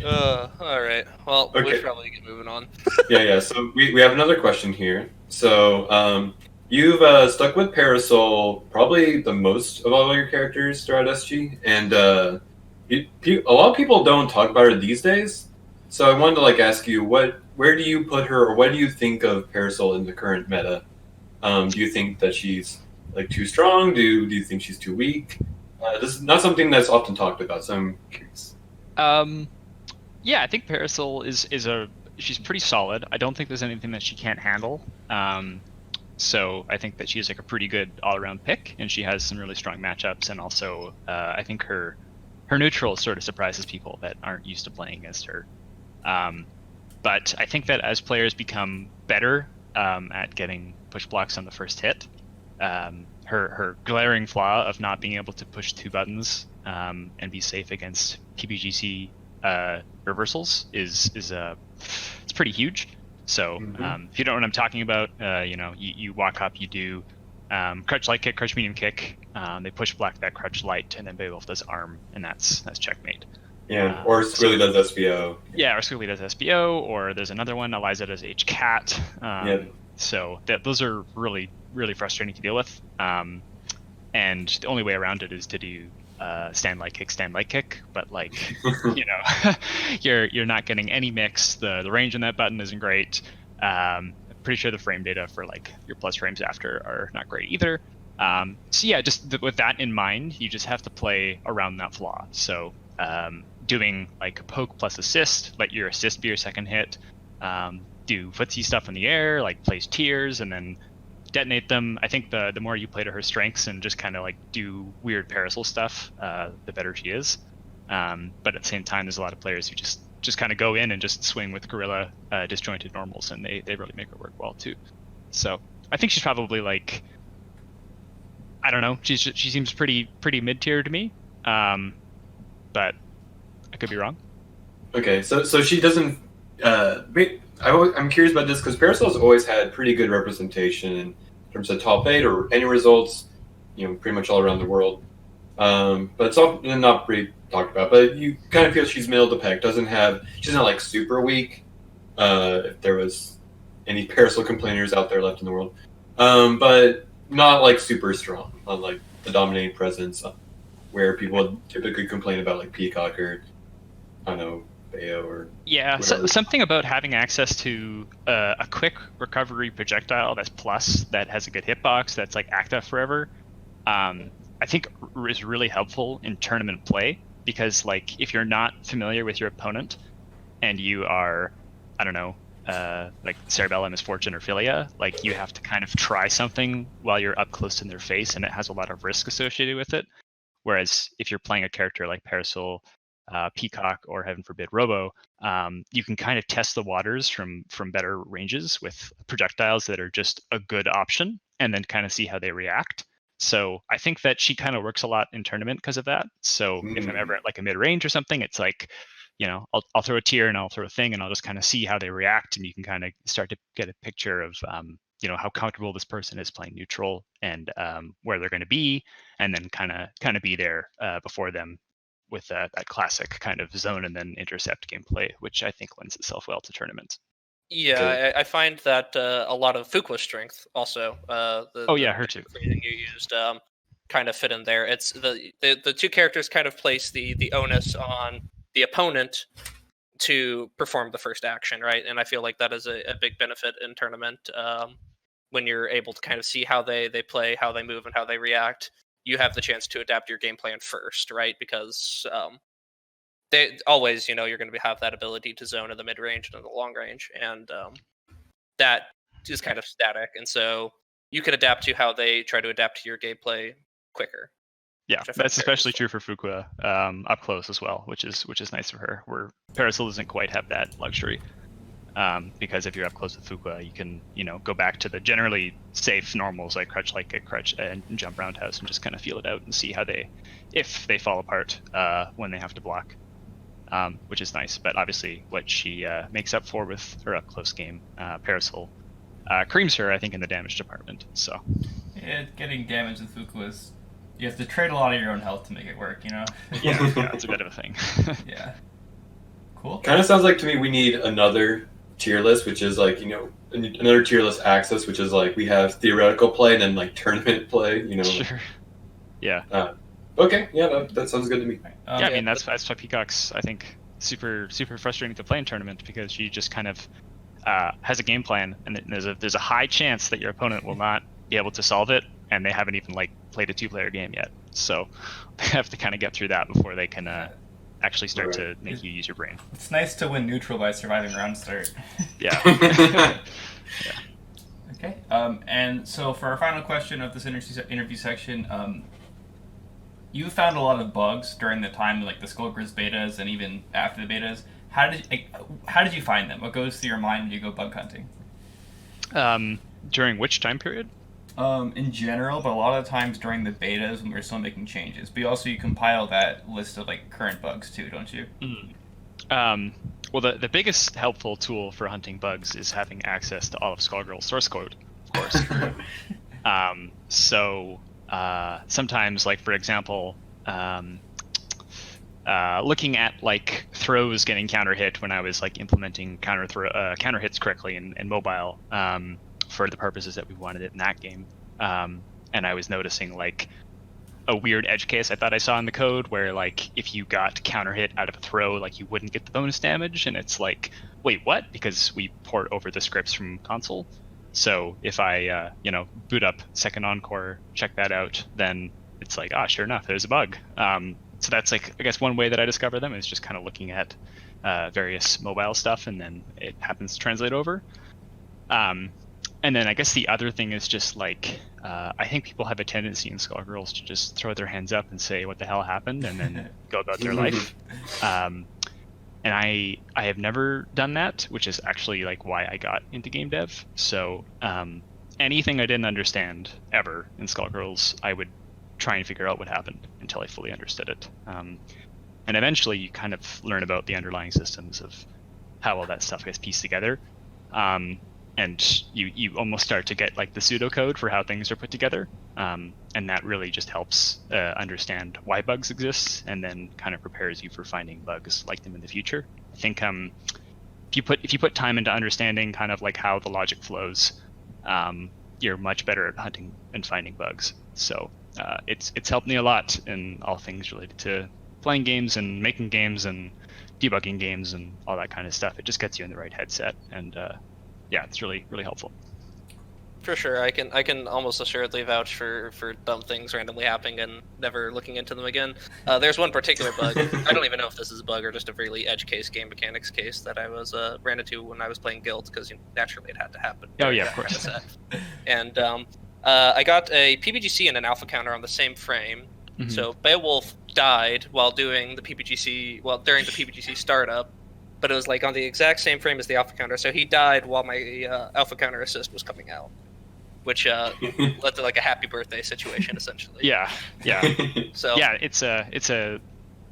All right. Well, we Okay. should probably get moving on. Yeah. So we have another question here. So you've stuck with Parasol probably the most of all your characters throughout SG, and a lot of people don't talk about her these days. So I wanted to like ask you, where do you put her, or what do you think of Parasol in the current meta? Do you think that she's like too strong? Do you think she's too weak? This is not something that's often talked about, so I'm curious. Yeah, I think Parasol she's pretty solid. I don't think there's anything that she can't handle. So I think that she's like a pretty good all-around pick, and she has some really strong matchups. And also, I think her neutral sort of surprises people that aren't used to playing against her. But I think that as players become better at getting push blocks on the first hit, her glaring flaw of not being able to push two buttons and be safe against PBGC reversals is it's pretty huge. So if you don't know what I'm talking about, you walk up, you do crutch light kick, crutch medium kick. They push block that crutch light, and then Beowulf does arm, and that's checkmate. Yeah, or Squilly does SBO. Yeah, or Squilly does SBO, or there's another one, Eliza does HCat. So those are really, really frustrating to deal with. And the only way around it is to do stand light kick. But like, you're not getting any mix. The range on that button isn't great. Pretty sure the frame data for like your plus frames after are not great either. So yeah, just with that in mind, you just have to play around that flaw. So doing like poke plus assist, let your assist be your second hit. Do footsie stuff in the air, like place tiers and then detonate them. I think the more you play to her strengths and just kind of like do weird Parasol stuff, the better she is. But at the same time, there's a lot of players who just kind of go in and just swing with gorilla disjointed normals, and they really make her work well too. So I think she's probably like, I don't know, she seems pretty mid tier to me, but I could be wrong. Okay, so she doesn't. I'm curious about this because Parasol's always had pretty good representation in terms of top 8 or any results, pretty much all around the world. But it's often not pretty talked about. But you kind of feel she's middle of the pack. She's not like super weak. If there was any Parasol complainers out there left in the world, but not like super strong, unlike the dominating presence, where people typically complain about like Peacock or I don't know Bayo or Yeah, whatever. something about having access to a quick recovery projectile that's plus that has a good hitbox that's like active forever. I think is really helpful in tournament play because like if you're not familiar with your opponent and you are, I don't know, like Cerebellum, Misfortune, or Philia, like you have to kind of try something while you're up close in their face, and it has a lot of risk associated with it. Whereas if you're playing a character like Parasol, Peacock, or heaven forbid Robo, you can kind of test the waters from better ranges with projectiles that are just a good option, and then kind of see how they react. So I think that she kind of works a lot in tournament because of that. So if I'm ever at like a mid range or something, it's like, you know, I'll throw a tier and I'll throw a thing and I'll just kind of see how they react, and you can kind of start to get a picture of you know, how comfortable this person is playing neutral and where they're going to be, and then kind of be there before them with that classic kind of zone and then intercept gameplay, which I think lends itself well to tournaments. Yeah, I find that a lot of Fuqua's strength also. Oh yeah, her too. Phrasing you used kind of fit in there. It's the two characters kind of place the onus on the opponent to perform the first action, right? And I feel like that is a big benefit in tournament when you're able to kind of see how they play, how they move, and how they react. You have the chance to adapt your game plan first, right? Because they always, you know, you're going to have that ability to zone in the mid range and in the long range, and that is kind of static, and so you can adapt to how they try to adapt to your gameplay quicker. Yeah, that's especially true for Fuqua up close as well, which is nice for her. Where Parasol doesn't quite have that luxury, because if you're up close with Fuqua, you can, you know, go back to the generally safe normals like crutch and jump roundhouse and just kind of feel it out and see how if they fall apart when they have to block, which is nice. But obviously, what she makes up for with her up close game, Parasol creams her, I think, in the damage department. So yeah, getting damage with Fuqua is, you have to trade a lot of your own health to make it work, you know? yeah, it's a bit of a thing. Yeah. Cool. Kind of sounds like to me we need another tier list, which is like, you know, another tier list access, which is like we have theoretical play and then like tournament play, you know. Sure. Yeah. Okay, yeah, that sounds good to me. Yeah, I mean that's why Peacock's, I think, super frustrating to play in tournament, because she just kind of has a game plan, and there's a high chance that your opponent will not be able to solve it, and they haven't even like played a 2-player game yet. So they have to kind of get through that before they can actually start to make you use your brain. It's nice to win neutral by surviving round start. Yeah. Yeah. Okay. And so for our final question of this interview section, you found a lot of bugs during the time of like the Skullgriz betas and even after the betas. How did you find them? What goes through your mind when you go bug hunting? During which time period? In general, but a lot of times during the betas when we're still making changes. But you compile that list of like current bugs too, don't you? Well, the biggest helpful tool for hunting bugs is having access to all of Skullgirl's source code, of course. So sometimes, like for example, looking at like throws getting counter hit when I was like implementing counter hits correctly in mobile. For the purposes that we wanted it in that game. And I was noticing like a weird edge case I thought I saw in the code where like if you got counter hit out of a throw, like you wouldn't get the bonus damage, and it's like, wait, what? Because we port over the scripts from console. So if I boot up Second Encore, check that out, then it's like, sure enough, there's a bug. So that's like, I guess one way that I discover them is just kind of looking at various mobile stuff, and then it happens to translate over. And then I guess the other thing is just like, I think people have a tendency in Skullgirls to just throw their hands up and say what the hell happened and then go about their life. And I have never done that, which is actually like why I got into game dev. So anything I didn't understand ever in Skullgirls, I would try and figure out what happened until I fully understood it. And eventually you kind of learn about the underlying systems of how all that stuff gets pieced together. And you almost start to get like the pseudocode for how things are put together, and that really just helps understand why bugs exist, and then kind of prepares you for finding bugs like them in the future. I think if you put time into understanding kind of like how the logic flows, you're much better at hunting and finding bugs. So it's helped me a lot in all things related to playing games and making games and debugging games and all that kind of stuff. It just gets you in the right headset, and yeah, it's really helpful. For sure, I can almost assuredly vouch for dumb things randomly happening and never looking into them again. There's one particular bug. I don't even know if this is a bug or just a really edge case, game mechanics case that I was ran into when I was playing Guild, because naturally it had to happen. Oh yeah, of course. And I got a PBGC and an alpha counter on the same frame. Mm-hmm. So Beowulf died while doing the PBGC, during the PBGC startup, but it was like on the exact same frame as the alpha counter. So he died while my alpha counter assist was coming out, which led to like a happy birthday situation essentially. Yeah. So yeah, it's a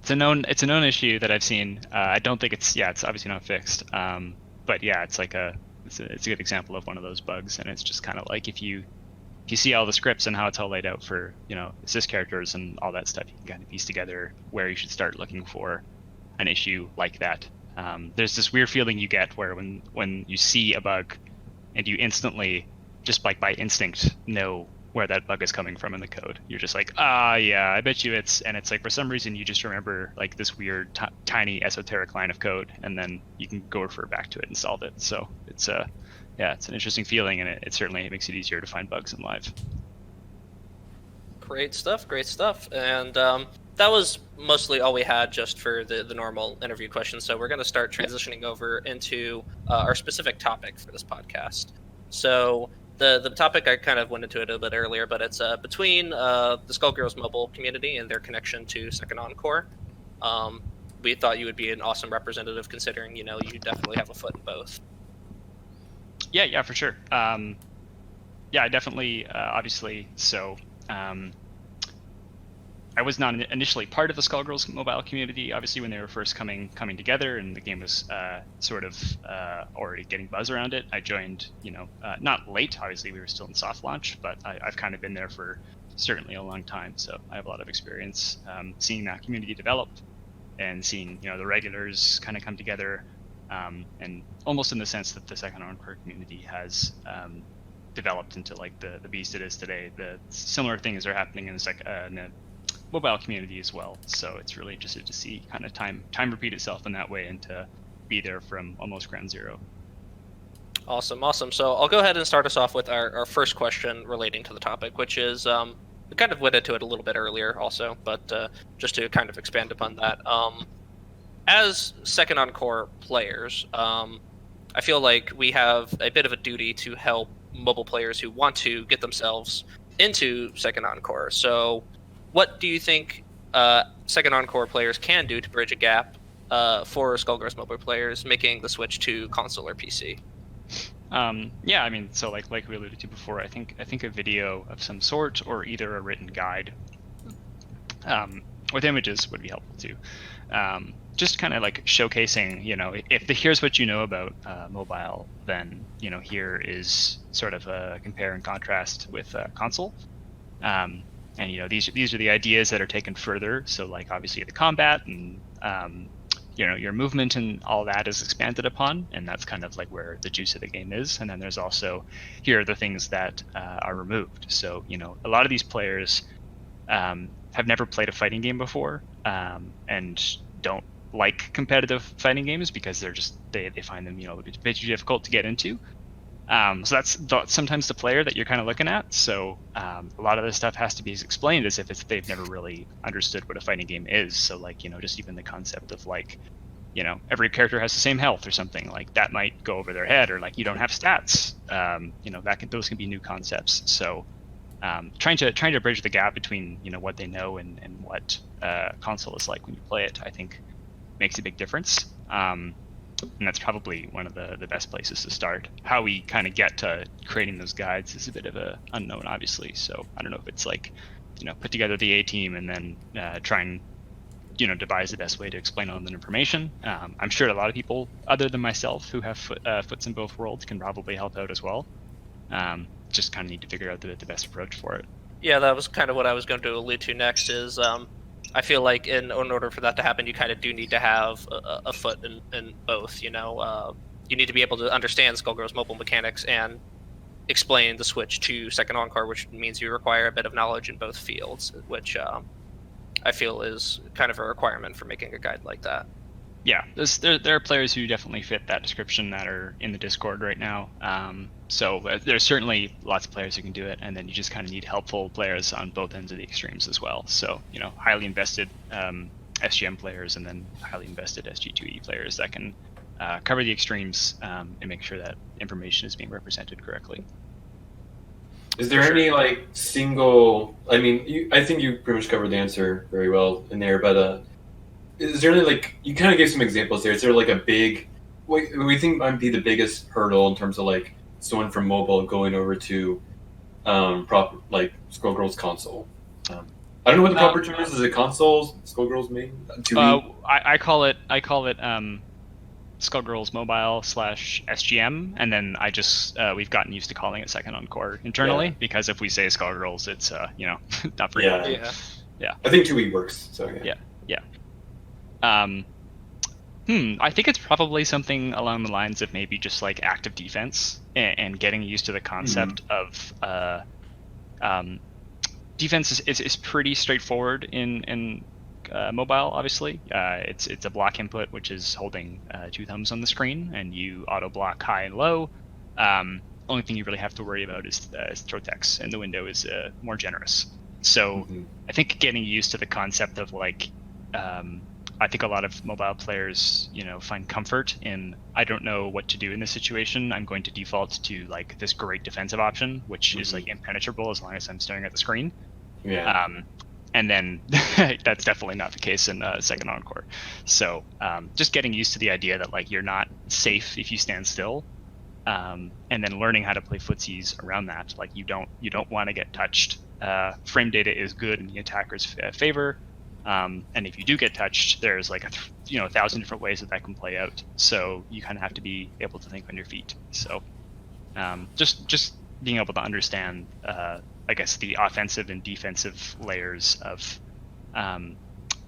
known issue that I've seen. I don't think it's obviously not fixed. But yeah, it's a good example of one of those bugs, and it's just kind of like if you see all the scripts and how it's all laid out for assist characters and all that stuff, you can kind of piece together where you should start looking for an issue like that. There's this weird feeling you get where when you see a bug and you instantly, just like by instinct, know where that bug is coming from in the code. You're just like, yeah, I bet you it's like for some reason you just remember like this weird tiny esoteric line of code, and then you can go refer back to it and solve it. So it's it's an interesting feeling, and it certainly makes it easier to find bugs in live. Great stuff. And that was mostly all we had just for the normal interview questions. So we're going to start transitioning over into our specific topic for this podcast. So the topic, I kind of went into it a bit earlier, but it's between the Skullgirls mobile community and their connection to Second Encore. We thought you would be an awesome representative, considering, you definitely have a foot in both. Yeah, for sure. I definitely, obviously, so I was not initially part of the Skullgirls mobile community, obviously, when they were first coming together and the game was sort of already getting buzz around it. I joined, not late, obviously we were still in soft launch, but I've kind of been there for certainly a long time, so I have a lot of experience seeing that community develop and seeing, the regulars kind of come together, and almost in the sense that the Second Encore community has developed into like the beast it is today. The similar things are happening in the mobile community as well. So it's really interesting to see kind of time repeat itself in that way and to be there from almost ground zero. Awesome. So I'll go ahead and start us off with our first question relating to the topic, which is we kind of went into it a little bit earlier also, but just to kind of expand upon that. As Second Encore players, I feel like we have a bit of a duty to help mobile players who want to get themselves into Second Encore. So what do you think Second Encore players can do to bridge a gap for Skullgirls mobile players making the switch to console or PC? Yeah, I mean, so like we alluded to before, I think a video of some sort or either a written guide with images would be helpful too. Just kind of like showcasing, if here's what you know about mobile, then here is sort of a compare and contrast with console. And these are the ideas that are taken further. So like obviously the combat and your movement and all that is expanded upon, and that's kind of like where the juice of the game is. And then there's also here are the things that are removed. So a lot of these players have never played a fighting game before and don't like competitive fighting games because they find them a bit too difficult to get into. So that's sometimes the player that you're kind of looking at. So a lot of this stuff has to be explained as if they've never really understood what a fighting game is. So like just even the concept of like every character has the same health or something like that might go over their head, or like you don't have stats. Those can be new concepts. So trying to bridge the gap between what they know and what console is like when you play it, I think makes a big difference. And that's probably one of the best places to start. How we kind of get to creating those guides is a bit of a unknown, obviously. So I don't know if it's like, put together the A team and then try and, devise the best way to explain all the information. I'm sure a lot of people other than myself who have foots in both worlds can probably help out as well. Just kind of need to figure out the best approach for it. Yeah, that was kind of what I was going to allude to next is I feel like in order for that to happen, you kind of do need to have a foot in both. You need to be able to understand Skullgirls mobile mechanics and explain the switch to Second Encore, which means you require a bit of knowledge in both fields, which I feel is kind of a requirement for making a guide like that. Yeah, there are players who definitely fit that description that are in the Discord right now. So there's certainly lots of players who can do it, and then you just kind of need helpful players on both ends of the extremes as well. So, highly invested SGM players and then highly invested SG2E players that can cover the extremes and make sure that information is being represented correctly. Is there any single? I mean, I think you pretty much covered the answer very well in there, but is there any you kind of gave some examples there? Is there a big? What we think might be the biggest hurdle in terms of someone from mobile going over to proper Skullgirls console? I don't know what the proper term is. Is it console? Skullgirls main? I call it Skullgirls Mobile / SGM, and then I just we've gotten used to calling it Second Encore internally because if we say Skullgirls, it's not for yeah. I think 2E works. So yeah. I think it's probably something along the lines of maybe just active defense and getting used to the concept of defense is pretty straightforward in mobile. Obviously, it's a block input which is holding 2 thumbs on the screen, and you auto block high and low. Only thing you really have to worry about is throw text, and the window is more generous. So I think getting used to the concept of I think a lot of mobile players, find comfort in, I don't know what to do in this situation. I'm going to default to this great defensive option, which is impenetrable as long as I'm staring at the screen. Yeah. And then that's definitely not the case in Second Encore. So just getting used to the idea that you're not safe if you stand still, and then learning how to play footsies around that. You don't want to get touched. Frame data is good in the attacker's favor. And if you do get touched, there's 1,000 different ways that can play out. So you kind of have to be able to think on your feet. So just being able to understand, I guess, the offensive and defensive layers of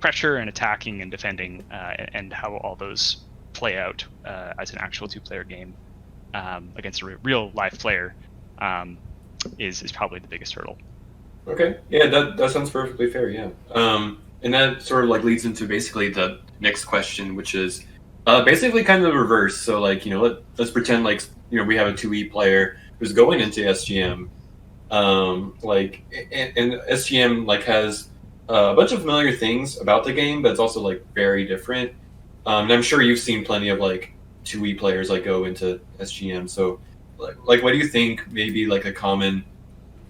pressure and attacking and defending, and how all those play out as an actual 2-player game against a real live player is probably the biggest hurdle. Okay. Yeah, that sounds perfectly fair. Yeah. And that sort of leads into basically the next question, which is basically kind of the reverse. So let's pretend we have a 2E player who's going into SGM, and SGM has a bunch of familiar things about the game, but it's also very different. And I'm sure you've seen plenty of 2E players go into SGM. So what do you think maybe a common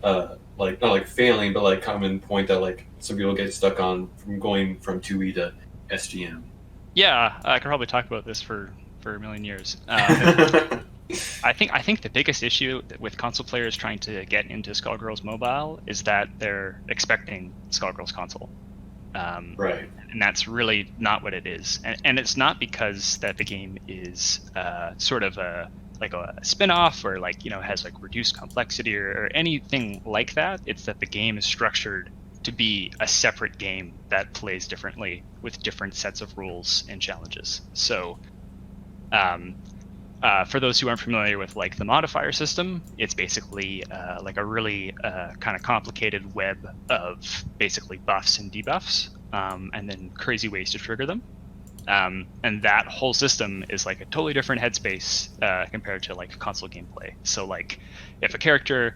not failing, but common point that some people get stuck on from going from 2E to SGM? Yeah, I could probably talk about this for a million years. I think the biggest issue with console players trying to get into Skullgirls Mobile is that they're expecting Skullgirls console. Right. And that's really not what it is. And it's not because that the game is sort of a spin-off or has reduced complexity or anything like that. It's that the game is structured to be a separate game that plays differently with different sets of rules and challenges. So for those who aren't familiar with the modifier system, it's basically a really kind of complicated web of basically buffs and debuffs, and then crazy ways to trigger them. And that whole system is a totally different headspace compared to console gameplay. So if a character,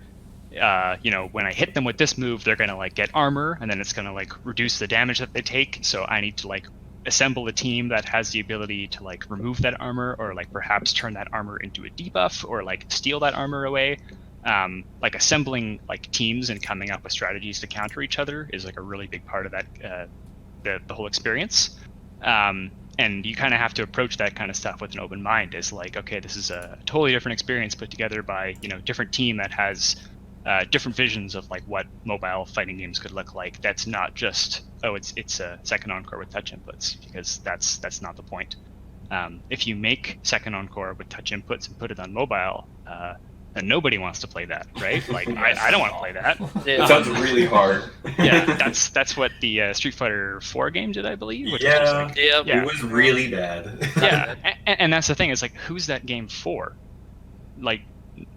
when I hit them with this move, they're gonna get armor, and then it's gonna reduce the damage that they take. So I need to assemble a team that has the ability to remove that armor, or perhaps turn that armor into a debuff, or steal that armor away. Assembling teams and coming up with strategies to counter each other is a really big part of that the whole experience. And you kind of have to approach that kind of stuff with an open mind. Is okay, this is a totally different experience put together by different team that has different visions of what mobile fighting games could look like. That's not just it's a Second Encore with touch inputs, because that's not the point. If you make Second Encore with touch inputs and put it on mobile, and nobody wants to play that, right? I don't want to play that. It sounds really hard. Yeah, that's what the Street Fighter 4 game did, I believe. Which yeah, was just it was really bad. Yeah, and that's the thing. Is who's that game for?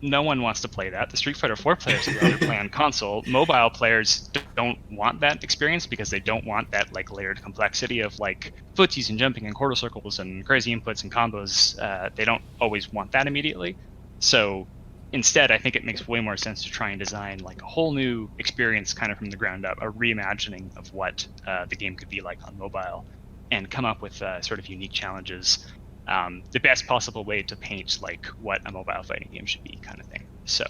no one wants to play that. The Street Fighter 4 players would rather play on console. Mobile players don't want that experience because they don't want that like layered complexity of like footsies and jumping and quarter circles and crazy inputs and combos. They don't always want that immediately. So instead, I think it makes way more sense to try and design like a whole new experience kind of from the ground up, a reimagining of what the game could be like on mobile, and come up with sort of unique challenges. The best possible way to paint like what a mobile fighting game should be, kind of thing. So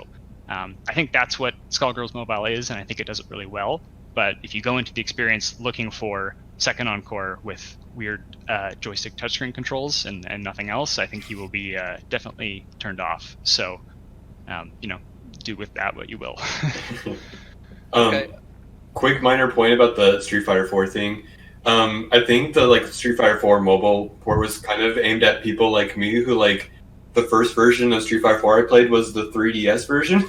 I think that's what Skullgirls Mobile is, and I think it does it really well. But if you go into the experience looking for Second Encore with weird joystick touchscreen controls and nothing else, I think you will be definitely turned off. So do with that what you will. Okay. Quick minor point about the Street Fighter 4 thing. I think the like Street Fighter 4 mobile port was kind of aimed at people like me who like the first version of Street Fighter 4 I played was the 3DS version.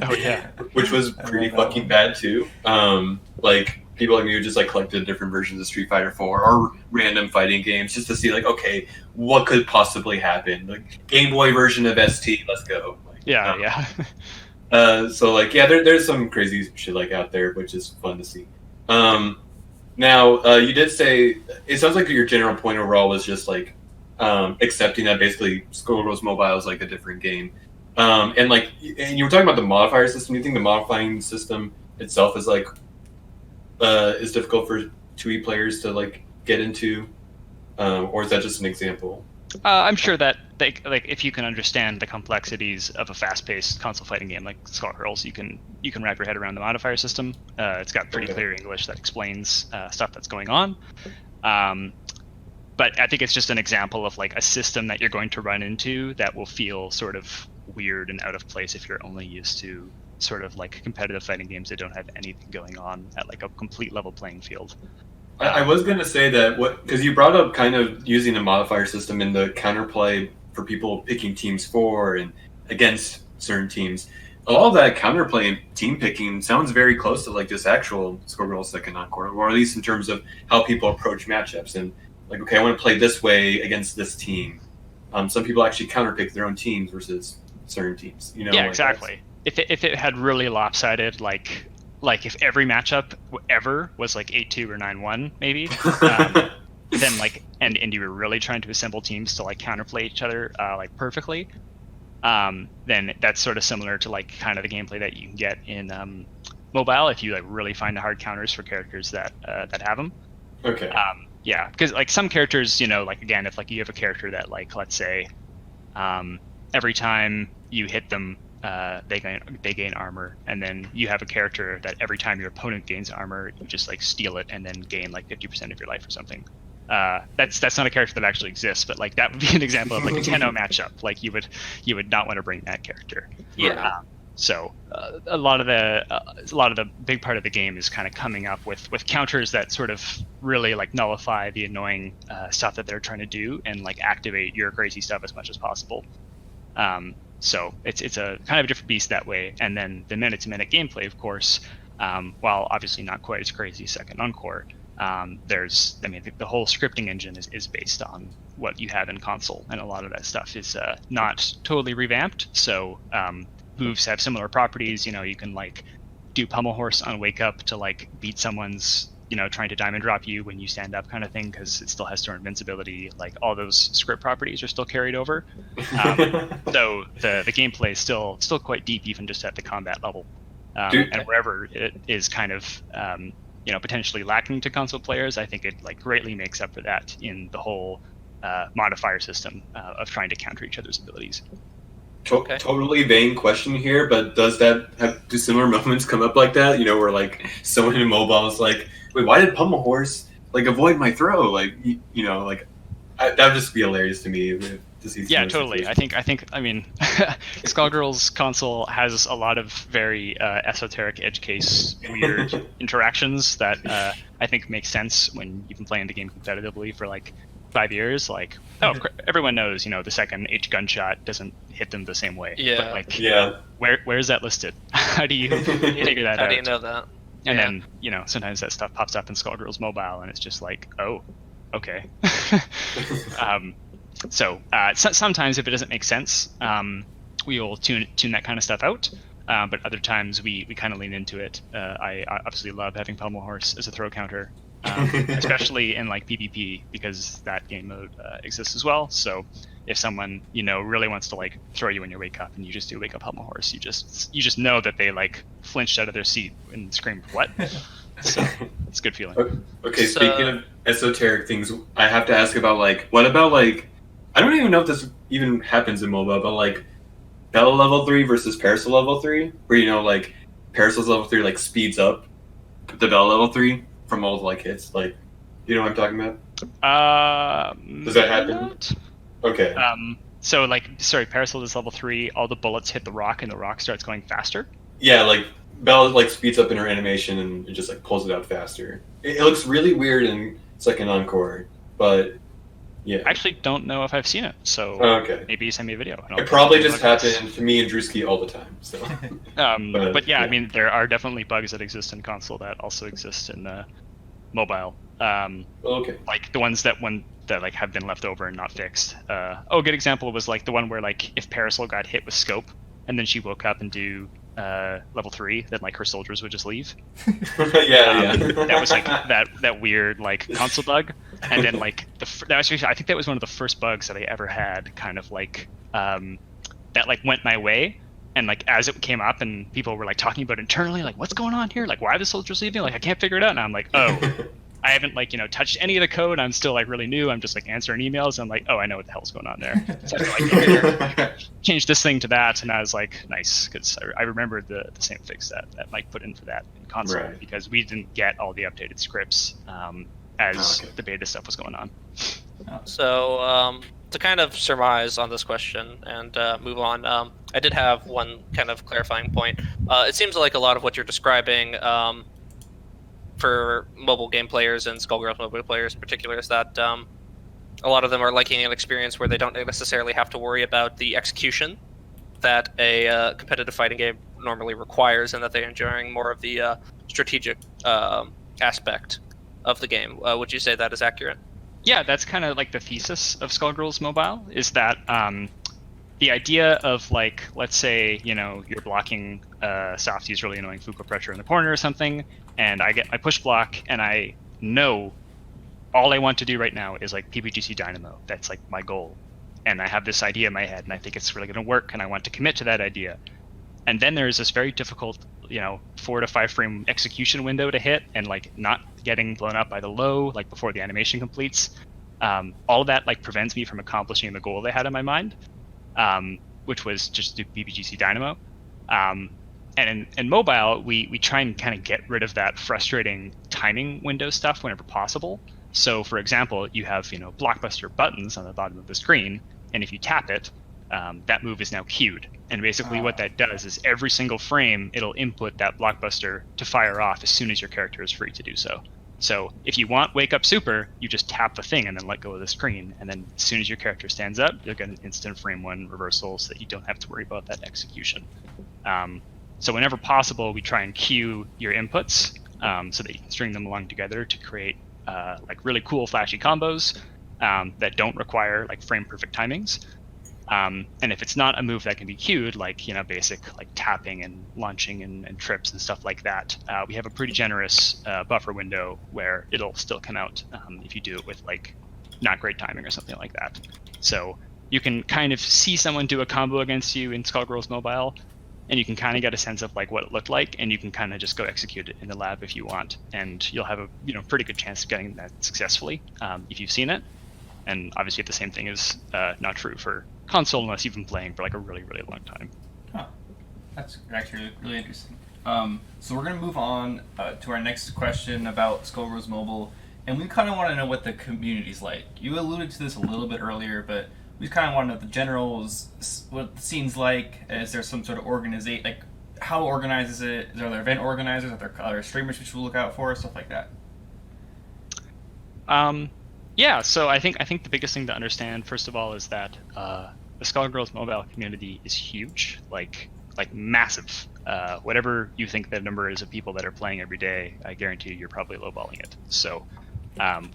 Oh yeah, which was pretty fucking bad too. Like people like me who just like collected different versions of Street Fighter 4 or random fighting games just to see like, okay, what could possibly happen? Like Game Boy version of ST, let's go. Like, yeah. So like yeah, there's some crazy shit like out there, which is fun to see. Now, you did say it sounds like your general point overall was just like accepting that basically Skullgirls Mobile is like a different game, and you were talking about the modifier system. Do you think the modifying system itself is like is difficult for 2E players to like get into, or is that just an example? I'm sure that like if you can understand the complexities of a fast-paced console fighting game like Skullgirls, you can wrap your head around the modifier system. It's got pretty clear English that explains stuff that's going on. But I think it's just an example of like a system that you're going to run into that will feel sort of weird and out of place if you're only used to sort of like competitive fighting games that don't have anything going on at like a complete level playing field. I was going to say that because you brought up kind of using the modifier system in the counterplay for people picking teams for and against certain teams. A lot of that counterplay and team picking sounds very close to like this actual Skullgirls Second Encore, or at least in terms of how people approach matchups and like, okay, I want to play this way against this team. Some people actually counterpick their own teams versus certain teams. You know? Yeah, like exactly. If it had really lopsided like if every matchup ever was like 8-2 or 9-1 maybe, then like and you were really trying to assemble teams to like counterplay each other like perfectly, then that's sort of similar to like kind of the gameplay that you can get in mobile if you like really find the hard counters for characters that have them. Okay. Yeah, because like some characters, like again, if like you have a character that like let's say every time you hit them they gain armor, and then you have a character that every time your opponent gains armor, you just like steal it and then gain like 50% of your life or something. That's not a character that actually exists, but like that would be an example of like a 10-0 matchup. Like you would not want to bring that character. Yeah. So a lot of the big part of the game is kind of coming up with counters that sort of really like nullify the annoying stuff that they're trying to do and like activate your crazy stuff as much as possible. So it's a kind of a different beast that way. And then the minute-to-minute gameplay, of course, while obviously not quite as crazy as Second Encore, the whole scripting engine is based on what you have in console, and a lot of that stuff is not totally revamped. So moves have similar properties. You can like do pummel horse on wake up to like beat someone's trying to diamond drop you when you stand up kind of thing, because it still has turn invincibility. Like all those script properties are still carried over. So the gameplay is still quite deep, even just at the combat level. And wherever it is kind of potentially lacking to console players, I think it like greatly makes up for that in the whole modifier system of trying to counter each other's abilities. Okay. Totally vain question here, but do similar moments come up like that? Where like someone in mobile is like, wait, why did pummel horse like avoid my throw? Like that would just be hilarious to me to see. Yeah, totally. I think Skullgirls console has a lot of very esoteric edge case weird interactions that I think make sense when you've been playing the game competitively for like 5 years. Like, everyone knows, the second H gunshot doesn't hit them the same way. Yeah. But like, yeah. Where is that listed? How do you figure that out? How do you know that? And then, sometimes that stuff pops up in Skullgirls Mobile, and it's just like, oh, okay. So sometimes if it doesn't make sense, we will tune that kind of stuff out. But other times we kind of lean into it. I obviously love having Pommel Horse as a throw counter, especially in like PvP, because that game mode exists as well. So if someone really wants to like throw you when you wake up and you just do wake up Pommel Horse, you just know that they like flinched out of their seat and screamed what. So it's a good feeling. Okay, speaking of esoteric things, I have to ask about like what about like I don't even know if this even happens in mobile, but like Bella level 3 versus Parasol level 3, where like Parasol's level 3 like speeds up the Bella level 3 from all the like hits. Like, you know what I'm talking about? Does that happen? Not? Okay. So like, sorry, Parasol is level 3. All the bullets hit the rock, and the rock starts going faster. Yeah, like Bella like speeds up in her animation and it just like pulls it out faster. It looks really weird in Second Encore, but yeah. I actually don't know if I've seen it, so okay. Maybe send me a video. It probably just happened to me and Drewski all the time. So. But yeah, I mean, there are definitely bugs that exist in console that also exist in mobile. Okay. Like the ones that like have been left over and not fixed. A good example was like the one where like if Parasol got hit with scope and then she woke up and do level 3, then like her soldiers would just leave. yeah. That was like that weird like console bug, and then like I think that was one of the first bugs that I ever had, kind of like that like went my way, and like as it came up and people were like talking about it internally, like what's going on here, like why are the soldiers leaving, like I can't figure it out, and I'm like, oh. I haven't like touched any of the code. I'm still like really new. I'm just like answering emails. I'm like, oh, I know what the hell's going on there. So I like change this thing to that, and I was like, nice, because I remembered the same fix that Mike put in for that in console, right. Because we didn't get all the updated scripts as the beta stuff was going on. So to kind of surmise on this question and move on, I did have one kind of clarifying point. It seems like a lot of what you're describing. For mobile game players and Skullgirls mobile players in particular is that a lot of them are liking an experience where they don't necessarily have to worry about the execution that a competitive fighting game normally requires, and that they're enjoying more of the strategic aspect of the game. Would you say that is accurate? Yeah, that's kind of like the thesis of Skullgirls Mobile, is that the idea of like, let's say, you're blocking Softy's really annoying Fuko pressure in the corner or something, and I get my push block, and I know all I want to do right now is like PPGC Dynamo. That's like my goal. And I have this idea in my head, and I think it's really going to work, and I want to commit to that idea. And then there's this very difficult, 4 to 5 frame execution window to hit, and like not getting blown up by the low, like before the animation completes. All of that like prevents me from accomplishing the goal I had in my mind, which was just do PPGC Dynamo. And in mobile, we try and kind of get rid of that frustrating timing window stuff whenever possible. So, for example, you have blockbuster buttons on the bottom of the screen, and if you tap it, that move is now queued. And basically, what that does is every single frame, it'll input that blockbuster to fire off as soon as your character is free to do so. So, if you want Wake Up Super, you just tap the thing and then let go of the screen, and then as soon as your character stands up, you'll get an instant frame 1 reversal, so that you don't have to worry about that execution. So whenever possible, we try and queue your inputs so that you can string them along together to create like really cool flashy combos that don't require like frame perfect timings. And if it's not a move that can be queued, like basic like tapping and launching and trips and stuff like that, we have a pretty generous buffer window where it'll still come out if you do it with like not great timing or something like that. So you can kind of see someone do a combo against you in Skullgirls Mobile, and you can kind of get a sense of like what it looked like, and you can kind of just go execute it in the lab if you want, and you'll have a pretty good chance of getting that successfully if you've seen it. And obviously the same thing is not true for console unless you've been playing for like a really, really long time. Huh. That's actually really interesting. So we're going to move on to our next question about Skullgirls Mobile, and we kind of want to know what the community's like. You alluded to this a little bit earlier, but we kind of want to know the generals, what the scene's like. Is there some sort of organization, like how organized is it? Are there event organizers? Are there other streamers we should look out for? Stuff like that. Yeah, so I think the biggest thing to understand, first of all, is that the Skullgirls Mobile community is huge, like massive. Whatever you think the number is of people that are playing every day, I guarantee you're probably lowballing it. So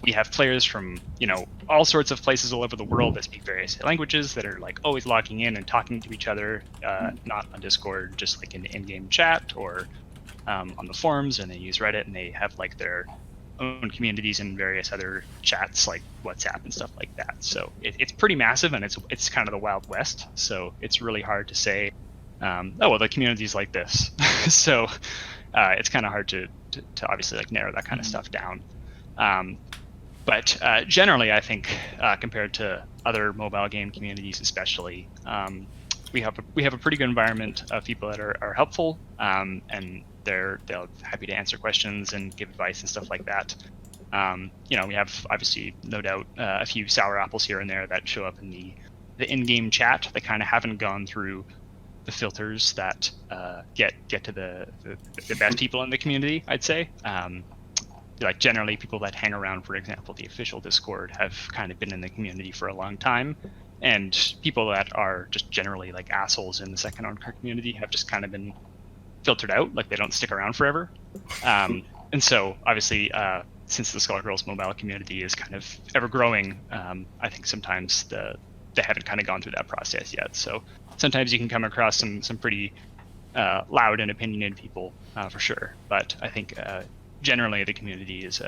We have players from all sorts of places all over the world that speak various languages that are like always logging in and talking to each other, not on Discord, just like in the in-game chat or on the forums, and they use Reddit, and they have like their own communities and various other chats like WhatsApp and stuff like that. So it's pretty massive, and it's kind of the Wild West. So it's really hard to say, oh well, the community's like this. So it's kind of hard to obviously like narrow that kind of stuff down. But generally, I think compared to other mobile game communities, especially, we have a pretty good environment of people that are helpful, and they're happy to answer questions and give advice and stuff like that. We have obviously no doubt a few sour apples here and there that show up in the in-game chat that kind of haven't gone through the filters that get to the best people in the community, I'd say. Like generally people that hang around, for example, the official Discord have kind of been in the community for a long time, and people that are just generally like assholes in the second on-card community have just kind of been filtered out, like they don't stick around forever. And so obviously since the Skullgirls mobile community is kind of ever growing, I think sometimes they haven't kind of gone through that process yet. So sometimes you can come across some pretty loud and opinionated people for sure, but I think generally the community is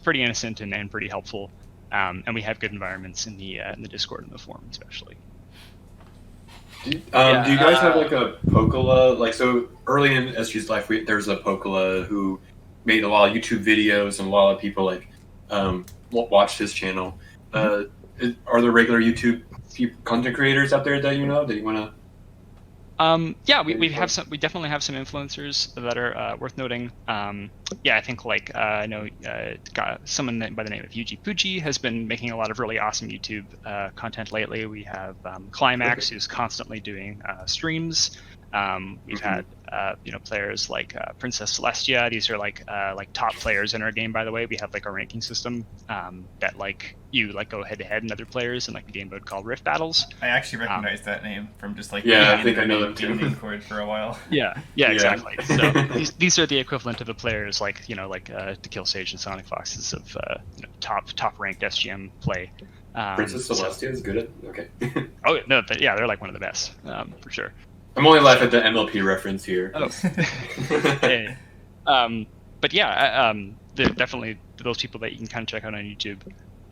pretty innocent and pretty helpful, and we have good environments in the Discord and the forum especially. Do you guys have like a Pokola? Like, so early in SG's life, there was a Pokola who made a lot of YouTube videos, and a lot of people like watched his channel. Are there regular YouTube content creators out there that you know that you want to? Yeah, we definitely have some influencers that are worth noting. I think like I know someone by the name of Yuji Puji has been making a lot of really awesome YouTube content lately. We have Climax, who's constantly doing streams. We've had players like Princess Celestia. These are like top players in our game, by the way. We have like a ranking system that like you like go head to head in other players in like a game mode called Rift Battles. I actually recognize that name from just like I think I know them too. Discord for a while. Yeah, exactly. So these are the equivalent of the players like To Kill Sage and Sonic Foxes of top ranked SGM play. Princess Celestia is good at okay. Oh no, they're like one of the best for sure. I'm only laughing at the MLP reference here. Oh. Hey. But yeah, they're definitely those people that you can kind of check out on YouTube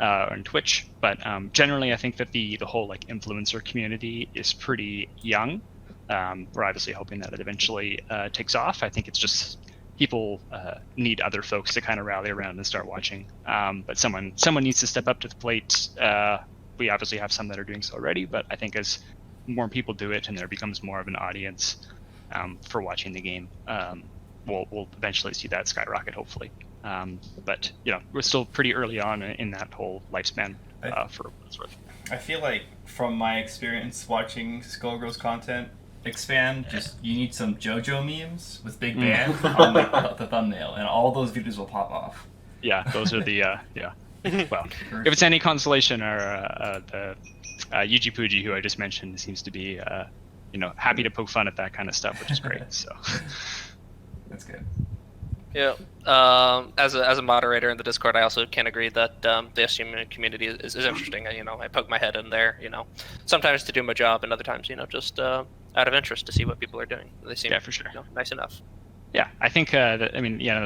or on Twitch. But generally, I think that the whole like influencer community is pretty young. We're obviously hoping that it eventually takes off. I think it's just people need other folks to kind of rally around and start watching. But someone needs to step up to the plate. We obviously have some that are doing so already, but I think as more people do it and there becomes more of an audience for watching the game, we'll eventually see that skyrocket, hopefully. But we're still pretty early on in that whole lifespan for what it's worth. I feel like from my experience watching Skullgirls content expand, you need some JoJo memes with Big Bang on like the thumbnail, and all those videos will pop off. Yeah, those are the well, if it's any consolation, the Yuji Puji, who I just mentioned, seems to be happy to poke fun at that kind of stuff, which is great. So that's good. Yeah. As a moderator in the Discord, I also can agree that the SGM community is interesting. I poke my head in there, sometimes to do my job, and other times, just out of interest to see what people are doing. They seem for sure nice enough. Yeah, I think another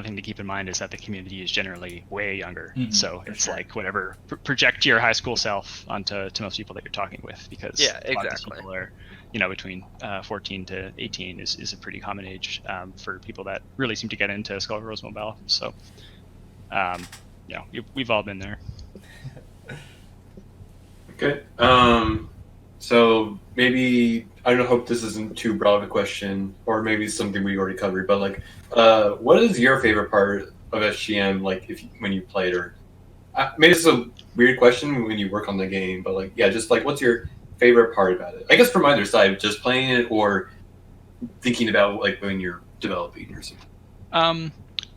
thing to keep in mind is that the community is generally way younger. Mm-hmm, so it's like whatever, project your high school self onto most people that you're talking with, because a lot of these people are, between 14 to 18 is a pretty common age for people that really seem to get into Skullgirls Mobile. So, we've all been there. Okay. So maybe, I don't hope this isn't too broad of a question, or maybe something we already covered, but like, what is your favorite part of SGM, like when you played, or maybe it's a weird question when you work on the game, but like, just like, what's your favorite part about it? I guess from either side, just playing it or thinking about like when you're developing or something.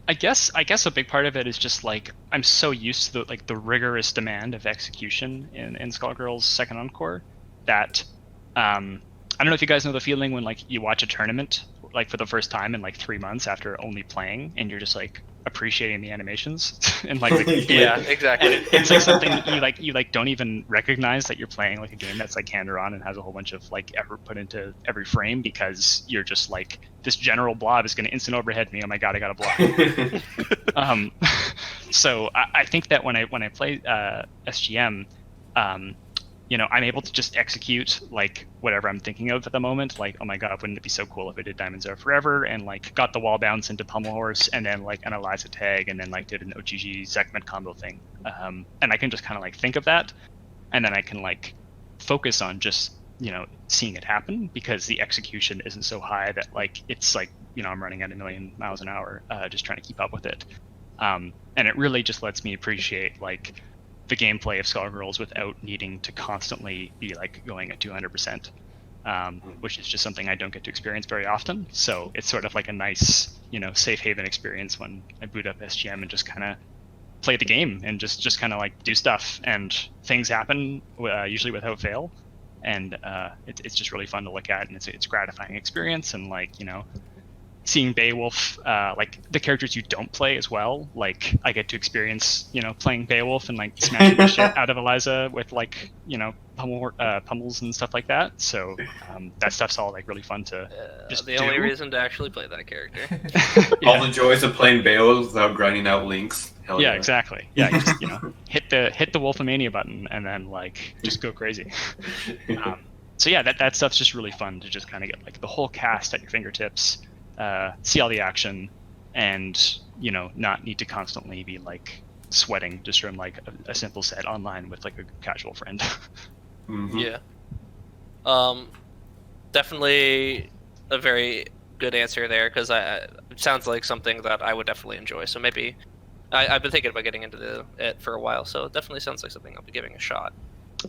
I guess a big part of it is just like I'm so used to the rigorous demand of execution in Skullgirls Second Encore that I don't know if you guys know the feeling when like you watch a tournament like for the first time in like 3 months after only playing, and you're just like appreciating the animations and like the Yeah, exactly. and it's like something you don't even recognize that you're playing like a game that's like hand drawn and has a whole bunch of like effort put into every frame, because you're just like, this general blob is going to instant overhead me. Oh my god, I got to block. So I think that when I play SGM, I'm able to just execute like whatever I'm thinking of at the moment. Like, oh my god, wouldn't it be so cool if I did Diamonds Are Forever and like got the wall bounce into Pummel Horse and then like analyze a tag and then like did an OGG segment combo thing. And I can just kind of like think of that, and then I can like focus on just seeing it happen, because the execution isn't so high that like it's like I'm running at 1,000,000 miles an hour just trying to keep up with it. And it really just lets me appreciate like the gameplay of Skullgirls without needing to constantly be like going at 200%, which is just something I don't get to experience very often. So it's sort of like a nice, safe haven experience when I boot up SGM and just kind of play the game and just kind of like do stuff, and things happen usually without fail, and it's just really fun to look at, and it's a gratifying experience. And like seeing Beowulf, like the characters you don't play as well, like I get to experience playing Beowulf and like smashing the shit out of Eliza with like pummels and stuff like that. So that stuff's all like really fun to just the do. only reason to actually play that character. All the joys of playing Beowulf without grinding out links. Hell yeah, exactly. Yeah, you just hit the Wolfomania button and then like just go crazy. So yeah, that stuff's just really fun to just kind of get like the whole cast at your fingertips, see all the action, and not need to constantly be like sweating just from like a simple set online with like a casual friend. Mm-hmm. Yeah. Definitely a very good answer there, because it sounds like something that I would definitely enjoy. So maybe I've been thinking about getting into it for a while, so it definitely sounds like something I'll be giving a shot.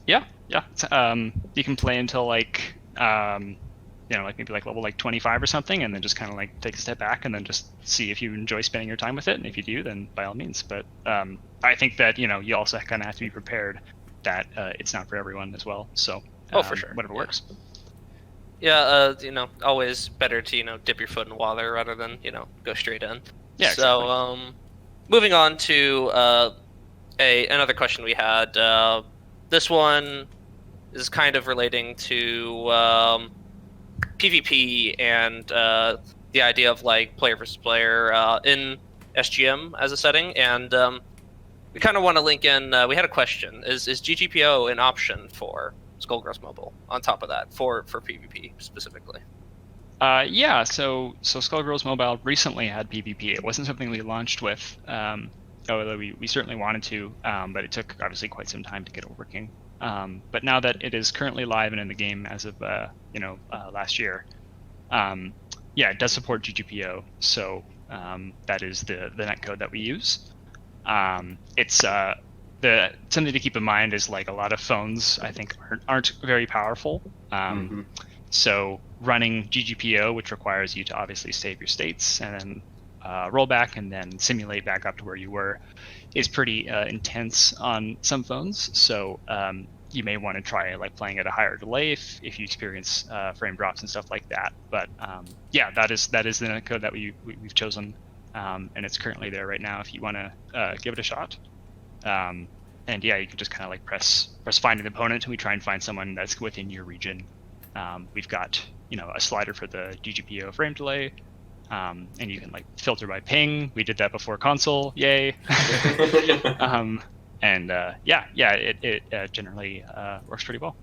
Yeah. You can play until like like maybe like level like 25 or something, and then just kind of like take a step back and then just see if you enjoy spending your time with it, and if you do, then by all means. But I think that you also kind of have to be prepared that it's not for everyone as well. So for sure, whatever works. Yeah, always better to dip your foot in water rather than go straight in. Yeah. So exactly. moving on to another question we had. This one is kind of relating to PvP and the idea of like player versus player in SGM as a setting, and we kind of want to link in. We had a question: Is GGPO an option for Skullgirls Mobile? On top of that, for PvP specifically. Yeah. So Skullgirls Mobile recently had PvP. It wasn't something we launched with, although we certainly wanted to, but it took obviously quite some time to get it working. But now that it is currently live and in the game as of last year, it does support GGPO. So that is the netcode that we use. It's something to keep in mind is like a lot of phones I think aren't very powerful. So running GGPO, which requires you to obviously save your states and then roll back and then simulate back up to where you were, is pretty intense on some phones. So you may want to try like playing at a higher delay if you experience frame drops and stuff like that. But that is the netcode that we've chosen, and it's currently there right now if you want to give it a shot. And you can just kind of like press find an opponent, and we try and find someone that's within your region. We've got a slider for the GGPO frame delay. And you can like filter by ping. We did that before console. Yay! It generally works pretty well.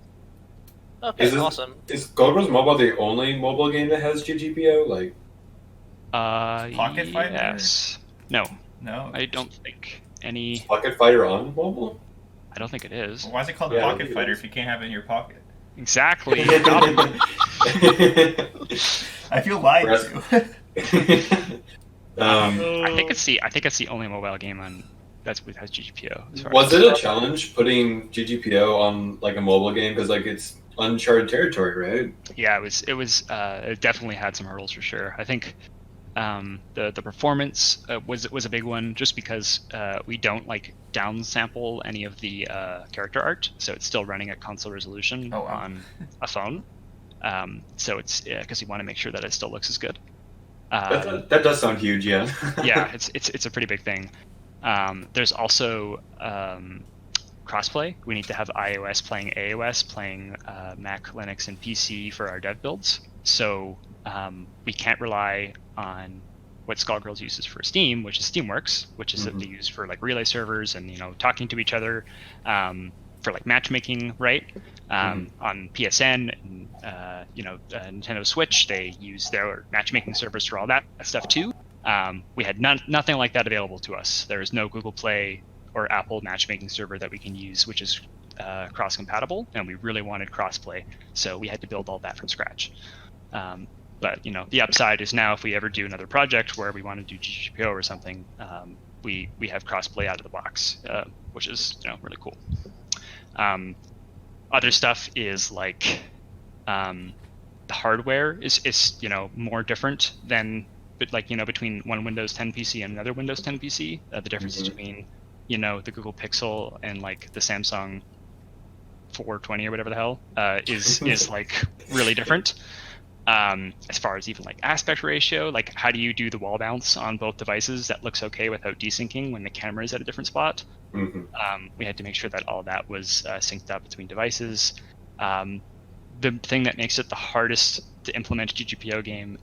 Okay, awesome. Is Skullgirls Mobile the only mobile game that has GGPO? Like, Pocket Fighter? Yes. No, No. I don't think any. Pocket Fighter on mobile? I don't think it is. Why is it called Pocket Fighter if you can't have it in your pocket? Exactly. I feel lied to. I think it's the only mobile game on that has GGPO. Was it a challenge putting GGPO on like a mobile game, because like it's uncharted territory, right? Yeah, it definitely had some hurdles for sure. I think the performance was a big one, just because we don't like downsample any of the character art, so it's still running at console resolution on a phone. So it's because you want to make sure that it still looks as good. That does sound huge, yeah. Yeah, it's a pretty big thing. There's also crossplay. We need to have iOS playing AOS, playing Mac, Linux, and PC for our dev builds. So we can't rely on what Skullgirls uses for Steam, which is Steamworks, which is that they use for like relay servers and talking to each other for like matchmaking, right? On PSN and Nintendo Switch, they use their matchmaking servers for all that stuff too. We had nothing like that available to us. There is no Google Play or Apple matchmaking server that we can use, which is cross-compatible, and we really wanted crossplay, so we had to build all that from scratch. But the upside is now if we ever do another project where we want to do GGPO or something, we have crossplay out of the box, which is really cool. Other stuff is like the hardware is more different than between one Windows 10 PC and another Windows 10 PC. The differences between the Google Pixel and like the Samsung 420 or whatever the hell is like really different. As far as even like aspect ratio, like how do you do the wall bounce on both devices that looks okay without desyncing when the camera is at a different spot? We had to make sure that all that was synced up between devices. The thing that makes it the hardest to implement a GGPO game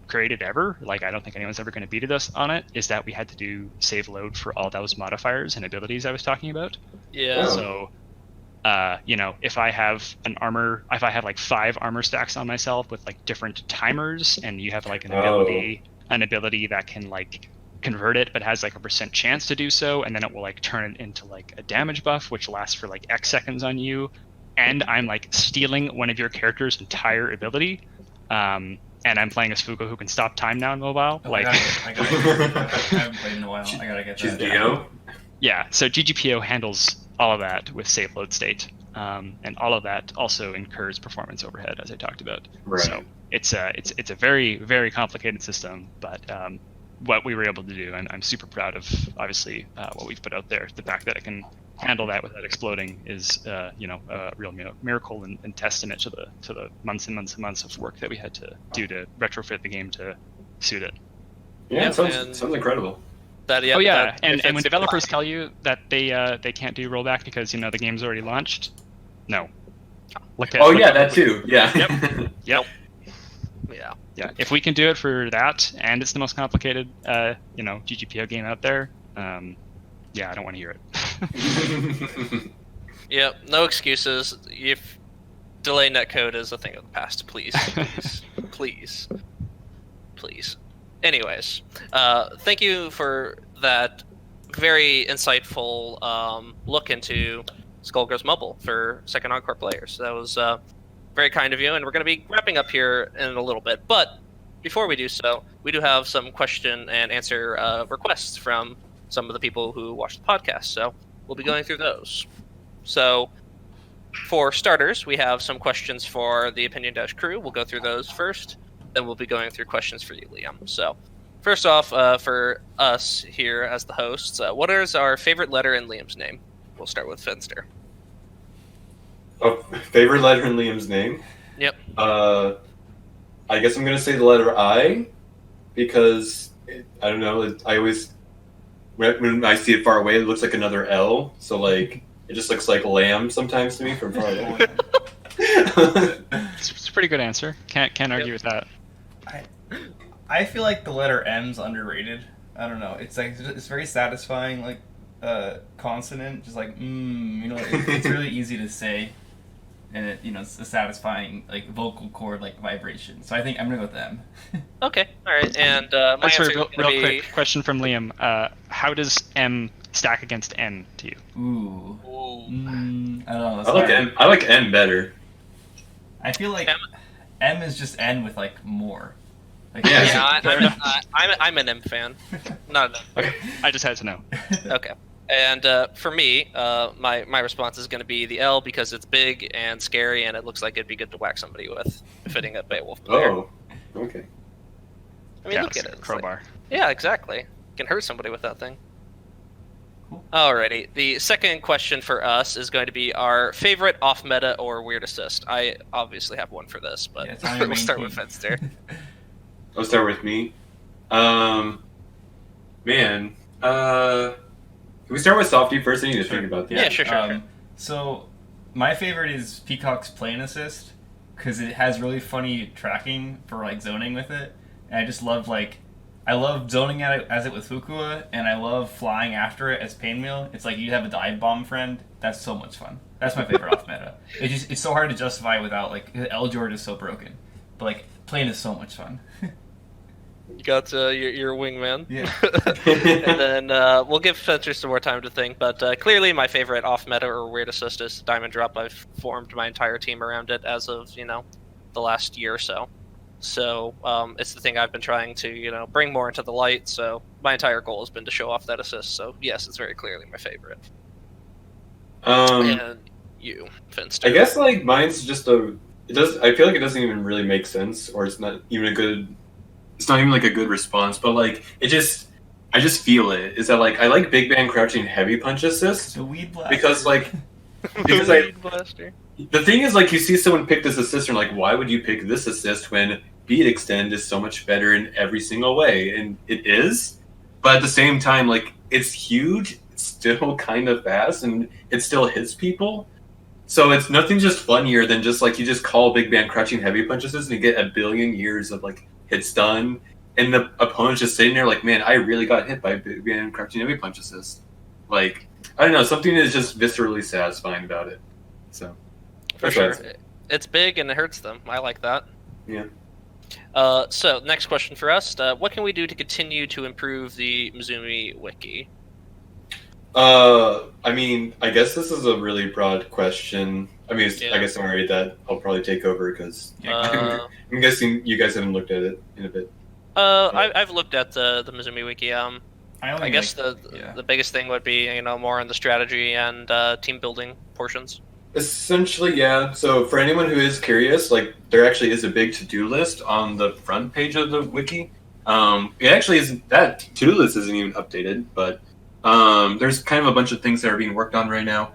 created ever, like I don't think anyone's ever going to beat us on it, is that we had to do save load for all those modifiers and abilities I was talking about. Yeah. So if I have like 5 armor stacks on myself with like different timers, and you have like an ability that can like convert it but has like a % chance to do so, and then it will like turn it into like a damage buff which lasts for like X seconds on you, and I'm like stealing one of your character's entire ability, and I'm playing as Fugo who can stop time now in mobile. I haven't played in a while. I gotta get that. GGPO? Yeah, so GGPO handles all of that with save load state, and all of that also incurs performance overhead, as I talked about. Right. So it's a very, very complicated system, but what we were able to do, and I'm super proud of obviously what we've put out there. The fact that it can handle that without exploding is a real miracle and testament to the months and months and months of work that we had to do to retrofit the game to suit it. Yeah, it sounds incredible. And when developers tell you that they can't do rollback because the game's already launched, no. That too. Yeah. Yep. Yeah. If we can do it for that, and it's the most complicated GGPO game out there, I don't want to hear it. Yep. No excuses. If delay netcode is a thing of the past, please. Anyways, thank you for that very insightful look into Skullgirls Mobile for Second Encore players. That was very kind of you, and we're going to be wrapping up here in a little bit. But before we do so, we do have some question and answer requests from some of the people who watch the podcast. So we'll be going through those. So for starters, we have some questions for the Opinion Dash crew. We'll go through those first. Then we'll be going through questions for you, Liam. So first off, for us here as the hosts, what is our favorite letter in Liam's name? We'll start with Finster. Oh, favorite letter in Liam's name? Yep. I guess I'm going to say the letter I, because, I don't know, I always, when I see it far away, it looks like another L, so, like, it just looks like lamb sometimes to me from far away. It's a pretty good answer. Can't argue with that. I feel like the letter M's underrated. I don't know. It's like it's very satisfying, like consonant, just like it's really easy to say, and it's a satisfying like vocal cord like vibration. So I think I'm gonna go with M. Okay, all right. And my That's answer real is gonna be... quick question from Liam. How does M stack against N to you? Ooh. I don't know. I like N better. I feel like M is just N with like more. Like, I'm an M fan. Not an M. Okay. I just had to know. Okay. And for me, my response is going to be the L because it's big and scary and it looks like it'd be good to whack somebody with, fitting a Beowulf player. Oh, okay. I mean, look at it. It's crowbar. Yeah, exactly. You can hurt somebody with that thing. Cool. Alrighty. The second question for us is going to be our favorite off-meta or weird assist. I obviously have one for this, but we'll start with Finster. I'll start with me. Man, can we start with Softy first? I need to think about this. Yeah, sure. So, my favorite is Peacock's Plane Assist, because it has really funny tracking for, like, zoning with it. And I just love, like, I love zoning at it as it with Fukua, and I love flying after it as Painwheel. It's like you have a dive bomb friend. That's so much fun. That's my favorite off meta. It's so hard to justify without, like, Eljord is so broken. But, like, Plane is so much fun. You got your wingman. Yeah. And then we'll give Spencer some more time to think, but clearly my favorite off-meta or weird assist is Diamond Drop. I've formed my entire team around it as of, the last year or so. So it's the thing I've been trying to, bring more into the light, so my entire goal has been to show off that assist, so yes, it's very clearly my favorite. And you, Finster. I guess, like, mine's just I feel like it doesn't even really make sense, or it's not even like a good response, but, like, I just feel it. Is that, like, I like Big Bang Crouching Heavy Punch Assist. The Weed Blaster. Because, like, Weed Blaster. The thing is, like, you see someone pick this assist, and like, why would you pick this assist when Beat Extend is so much better in every single way? And it is, but at the same time, like, it's huge, it's still kind of fast, and it still hits people. So it's nothing just funnier than just, like, you just call Big Bang Crouching Heavy Punch Assist and you get a billion years of, like, hits done, and the opponent's just sitting there like, man, I really got hit by Big Bang Crouching Heavy Punch Assist. Like, I don't know, something is just viscerally satisfying about it. So. For sure. It's big and it hurts them. I like that. Yeah. So, next question for us. What can we do to continue to improve the Mizumi wiki? I mean, I guess this is a really broad question. I mean, I guess I'm worried that I'll probably take over because I'm guessing you guys haven't looked at it in a bit. I've looked at the Mizumi wiki. I guess the biggest thing would be, more on the strategy and team building portions. Essentially, yeah. So for anyone who is curious, like, there actually is a big to-do list on the front page of the wiki. It actually isn't, that to-do list isn't even updated, but there's kind of a bunch of things that are being worked on right now.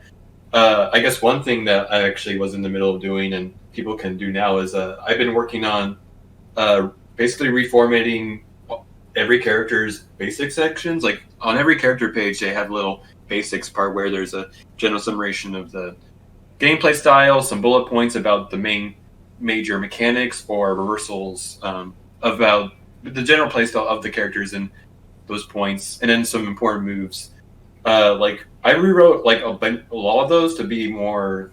I guess one thing that I actually was in the middle of doing and people can do now is I've been working on basically reformatting every character's basic sections. Like, on every character page, they have a little basics part where there's a general summation of the gameplay style, some bullet points about the major mechanics or reversals, about the general playstyle of the characters and those points, and then some important moves. Like, I rewrote, like, a lot of those to be more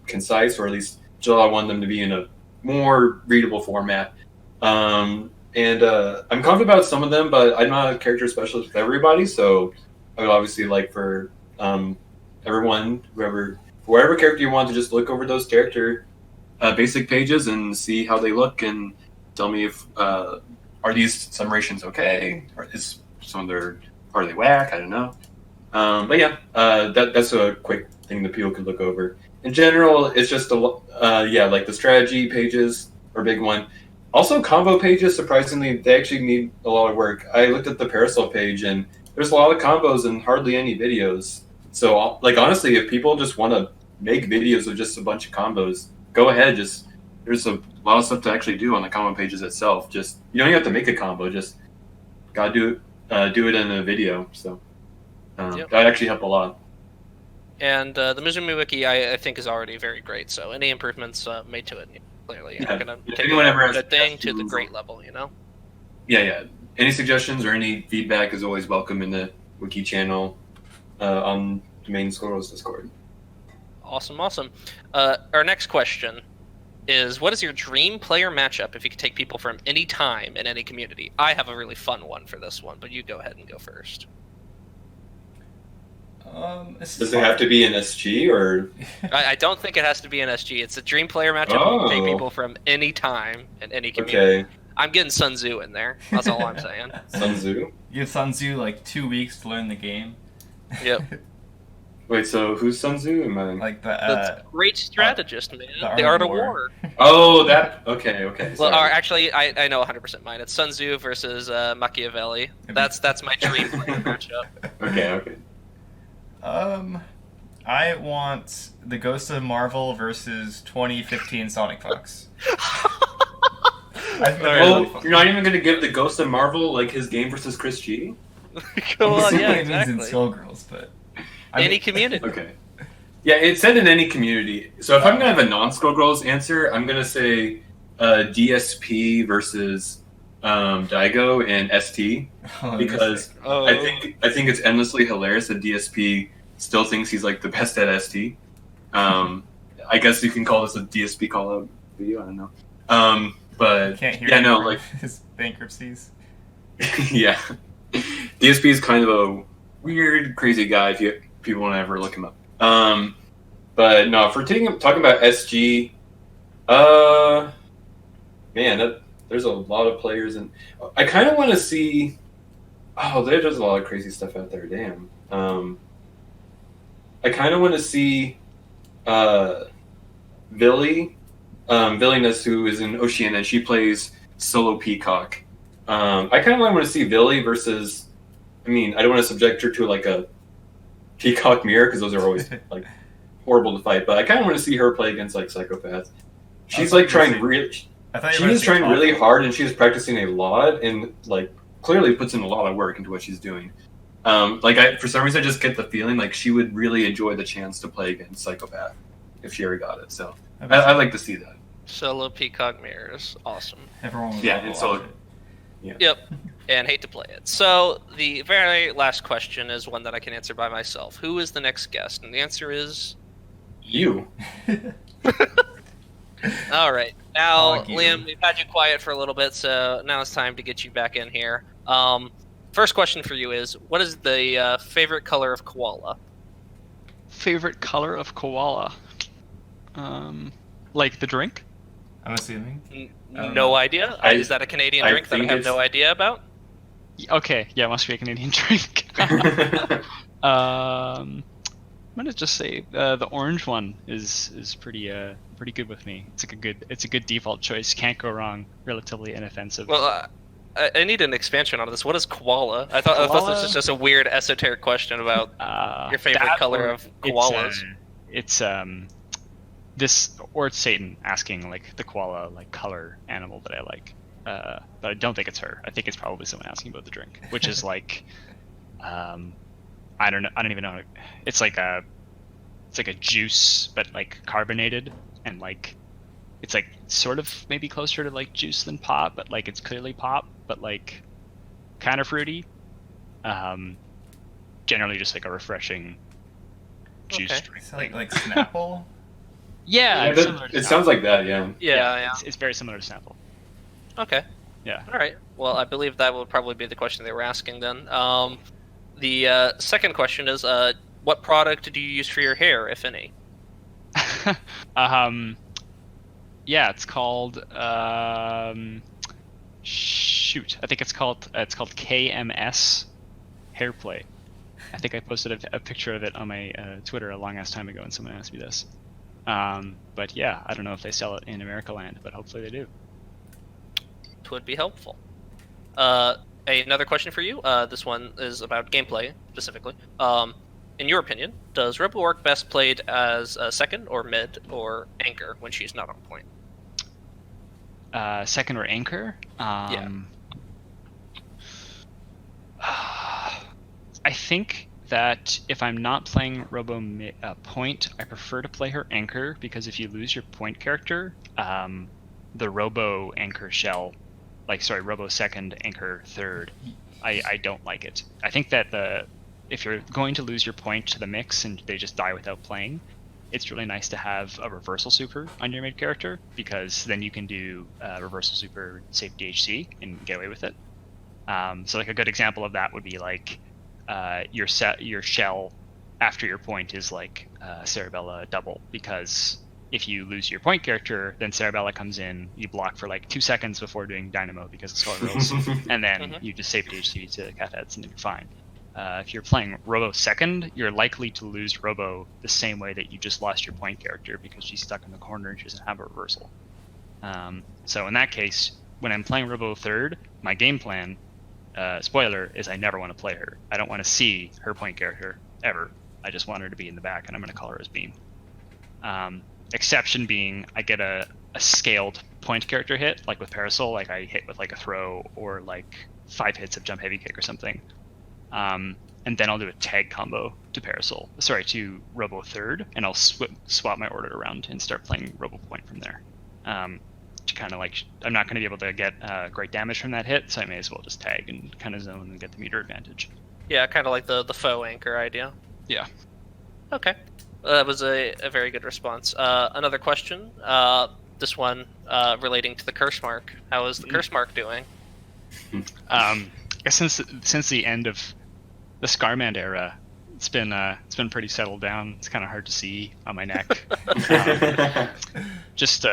concise, or at least I want them to be in a more readable format. And I'm confident about some of them, but I'm not a character specialist with everybody, so I would obviously like for everyone, wherever character you want, to just look over those character basic pages and see how they look and tell me if are these summations okay, or is are they whack? I don't know. But yeah, that's a quick thing that people could look over. In general, it's just like the strategy pages are a big one. Also, combo pages, surprisingly, they actually need a lot of work. I looked at the Parasol page, and there's a lot of combos and hardly any videos. So, like, honestly, if people just want to make videos of just a bunch of combos, go ahead. There's a lot of stuff to actually do on the combo pages itself. You don't even have to make a combo. Just gotta do it in a video. So that actually help a lot. And the Mizumi wiki, I think, is already very great. So any improvements made to it, clearly, are going to take a thing to the great level. Yeah. Any suggestions or any feedback is always welcome in the wiki channel on the main Squirrels Discord. Awesome. Our next question is, what is your dream player matchup if you could take people from any time in any community? I have a really fun one for this one, but you go ahead and go first. Does it have to be an SG, or? I don't think it has to be an SG. It's a dream player matchup. You can take people from any time in any community. Okay. I'm getting Sun Tzu in there. That's all I'm saying. Sun Tzu? Give Sun Tzu like 2 weeks to learn the game. Yep. Wait, so who's Sun Tzu? Like the great strategist, man. The Art of War. Oh, that. Okay. Well, actually, I know 100% mine. It's Sun Tzu versus Machiavelli. That's my dream matchup. Okay. I want the Ghost of Marvel versus 2015 Sonic Fox. Oh, you're not even gonna give the Ghost of Marvel like his game versus Chris G? Go on, What yeah, it means in exactly. Skullgirls, but Any community. Okay. Yeah, it said in any community. So if I'm gonna have a non-Skullgirls answer, I'm gonna say DSP versus Daigo and ST because Oh. I think it's endlessly hilarious that DSP still thinks he's like the best at ST. I guess you can call this a DSP call out video. I don't know. But can't hear yeah, no, like his bankruptcies. yeah, DSP is kind of a weird, crazy guy. If people want to ever look him up. But no, if we're talking about SG, man, there's a lot of players, and I kind of want to see. Oh, there's a lot of crazy stuff out there. Damn. I kind of want to see Billy Ness, who is in Oceania, and she plays solo Peacock. I kind of want to see Billy versus. I mean, I don't want to subject her to like a Peacock mirror because those are always like horrible to fight. But I kind of want to see her play against like psychopaths. She's like trying really. She is trying really hard, and she's practicing a lot, and like clearly puts in a lot of work into what she's doing. For some reason, I just get the feeling like she would really enjoy the chance to play against Psychopath if she ever got it. So I'd like to see that. Solo Peacock mirrors, awesome. Everyone would Yeah, love to and so watch it. yeah. Yep, and hate to play it. So the very last question is one that I can answer by myself. Who is the next guest? And the answer is You. all right. Now, Fuck you. Liam, we've had you quiet for a little bit, so now it's time to get you back in here. First question for you is, what is the favorite color of koala? Favorite color of koala? Like the drink? I'm assuming. I don't No know. idea. Is that a Canadian I drink that I think have it's- no idea about? Okay, yeah, it must be a Canadian drink. I'm gonna just say the orange one is pretty good with me. It's a good default choice. Can't go wrong. Relatively inoffensive. Well, I need an expansion on this. What is koala? I thought this Koala? was just a weird esoteric question about your favorite that color or of koalas. It's this, or it's Satan asking like the koala like color animal that I like. But I don't think it's her. I think it's probably someone asking about the drink, which is like, I don't know. I don't even know. It's like a juice, but like carbonated, and like it's like sort of maybe closer to like juice than pop, but like it's clearly pop, but like kind of fruity. Generally just like a refreshing juice Okay. drink. It's like Snapple. Yeah, Yeah, it's similar to it sounds Snapple. like that. Yeah. Yeah. It's very similar to Snapple. Okay. Yeah. All right. Well, I believe that would probably be the question they were asking then. The second question is, what product do you use for your hair, if any? Yeah, it's called shoot. I think it's called KMS Hair Play. I think I posted a picture of it on my Twitter a long ass time ago, and someone asked me this. But yeah, I don't know if they sell it in America land, but hopefully they do. It would be helpful. Another question for you. This one is about gameplay specifically. In your opinion, does Robo work best played as a second or mid or anchor when she's not on point? Second or anchor? Yeah. I think that if I'm not playing Robo point, I prefer to play her anchor, because if you lose your point character, the Robo anchor shell, Robo second, anchor third, I don't like it. I think that if you're going to lose your point to the mix and they just die without playing, it's really nice to have a reversal super on your mid character, because then you can do reversal super save DHC and get away with it. So like a good example of that would be like your shell after your point is like Cerebella double, because if you lose your point character, then Cerebella comes in, you block for like 2 seconds before doing Dynamo because of Solar Rolls, and then you just save DHC to Cat Heads and then you're fine. If you're playing Robo second, you're likely to lose Robo the same way that you just lost your point character, because she's stuck in the corner and she doesn't have a reversal. So in that case, when I'm playing Robo third, my game plan, spoiler, is I never want to play her. I don't want to see her point character ever. I just want her to be in the back, and I'm going to call her as Beam. Exception being, I get a scaled point character hit, like with Parasol, like I hit with like a throw or like 5 hits of jump heavy kick or something. And then I'll do a tag combo to Robo Third, and I'll swap my order around and start playing Robo Point from there. To kind of like, I'm not going to be able to get great damage from that hit, so I may as well just tag and kind of zone and get the meter advantage. Yeah, kind of like the faux anchor idea. Yeah. Okay. That was a very good response. Another question. This one relating to the curse mark. How is the curse mark doing? I guess since the end of the Scarman era, it's been pretty settled down. It's kind of hard to see on my neck. Just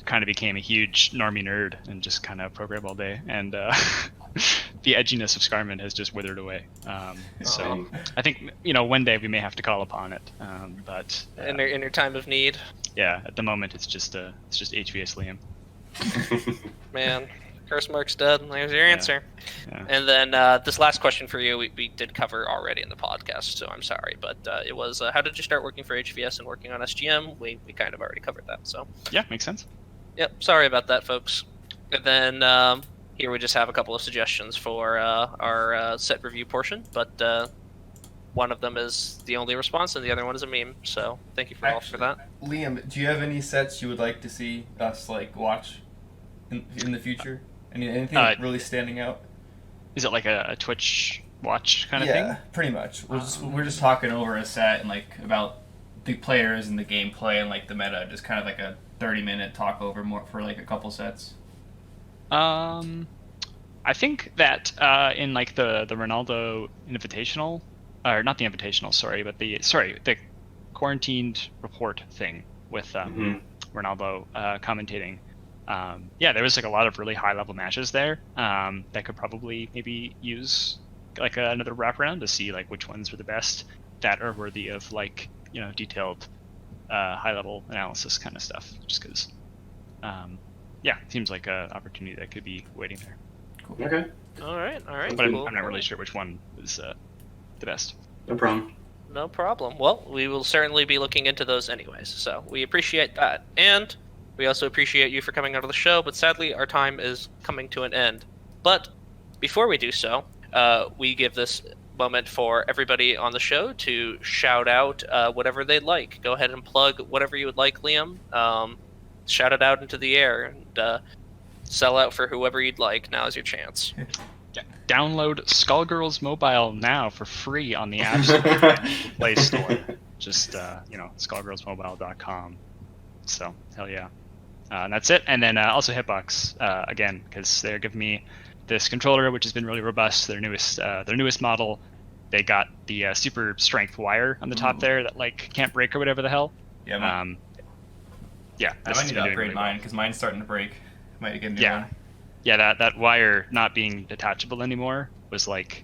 kind of became a huge normie nerd and just kind of program all day, and the edginess of Scarman has just withered away. So I think one day we may have to call upon it, but in your time of need. Yeah, at the moment it's just HVS Liam. Man, curse mark's dead. There's your answer. Yeah. And then this last question for you, we did cover already in the podcast, so I'm sorry, but it was how did you start working for HVS and working on SGM? We kind of already covered that, so yeah, makes sense. Yep, sorry about that, folks. And then here we just have a couple of suggestions for our set review portion, but one of them is the only response and the other one is a meme, so thank you all for that. Liam, do you have any sets you would like to see us watch in the future? Anything really standing out? Is it like a Twitch watch kind of thing? Yeah, pretty much. We're just talking over a set and about the players and the gameplay and the meta, just kind of like a 30-minute talk over more for a couple sets. I think that in the Ronaldo Invitational, or not the Invitational, sorry, but the quarantined report thing with Ronaldo commentating. There was a lot of really high level matches there that could probably maybe use another wraparound to see which ones were the best that are worthy of detailed high level analysis kind of stuff. Just because, it seems like an opportunity that could be waiting there. Cool. Okay. All right. But Cool. I'm not really sure which one is the best. No problem. No problem. Well, we will certainly be looking into those anyways, so we appreciate that. And we also appreciate you for coming out of the show, but sadly our time is coming to an end. But before we do so, we give this moment for everybody on the show to shout out whatever they'd like. Go ahead and plug whatever you would like, Liam. Shout it out into the air and sell out for whoever you'd like. Now is your chance. Yeah. Download Skullgirls Mobile now for free on the App Play Store. Just skullgirlsmobile.com. So hell yeah. And that's it. And then also Hitbox again, because they're giving me this controller, which has been really robust. Their newest model. They got the super strength wire on the top there that can't break or whatever the hell. Yeah. I might need to upgrade mine because mine's starting to break. Might get a new one. Yeah, that wire not being detachable anymore was the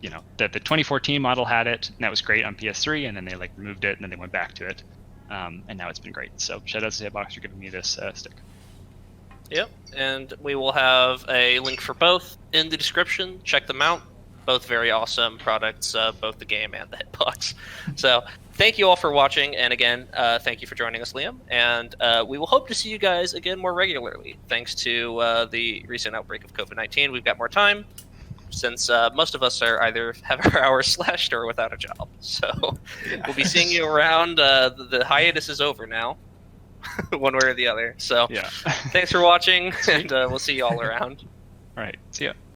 2014 model had it, and that was great on PS3, and then they removed it, and then they went back to it, and now it's been great. So shout out to Hitbox for giving me this stick. Yep, and we will have a link for both in the description. Check them out. Both very awesome products, both the game and the Hitbox. So thank you all for watching, and again, thank you for joining us, Liam. And we will hope to see you guys again more regularly. Thanks to the recent outbreak of COVID-19, we've got more time, since most of us are either have our hours slashed or without a job. So we'll be seeing you around. The hiatus is over now, one way or the other. So thanks for watching, and we'll see you all around. All right, see ya.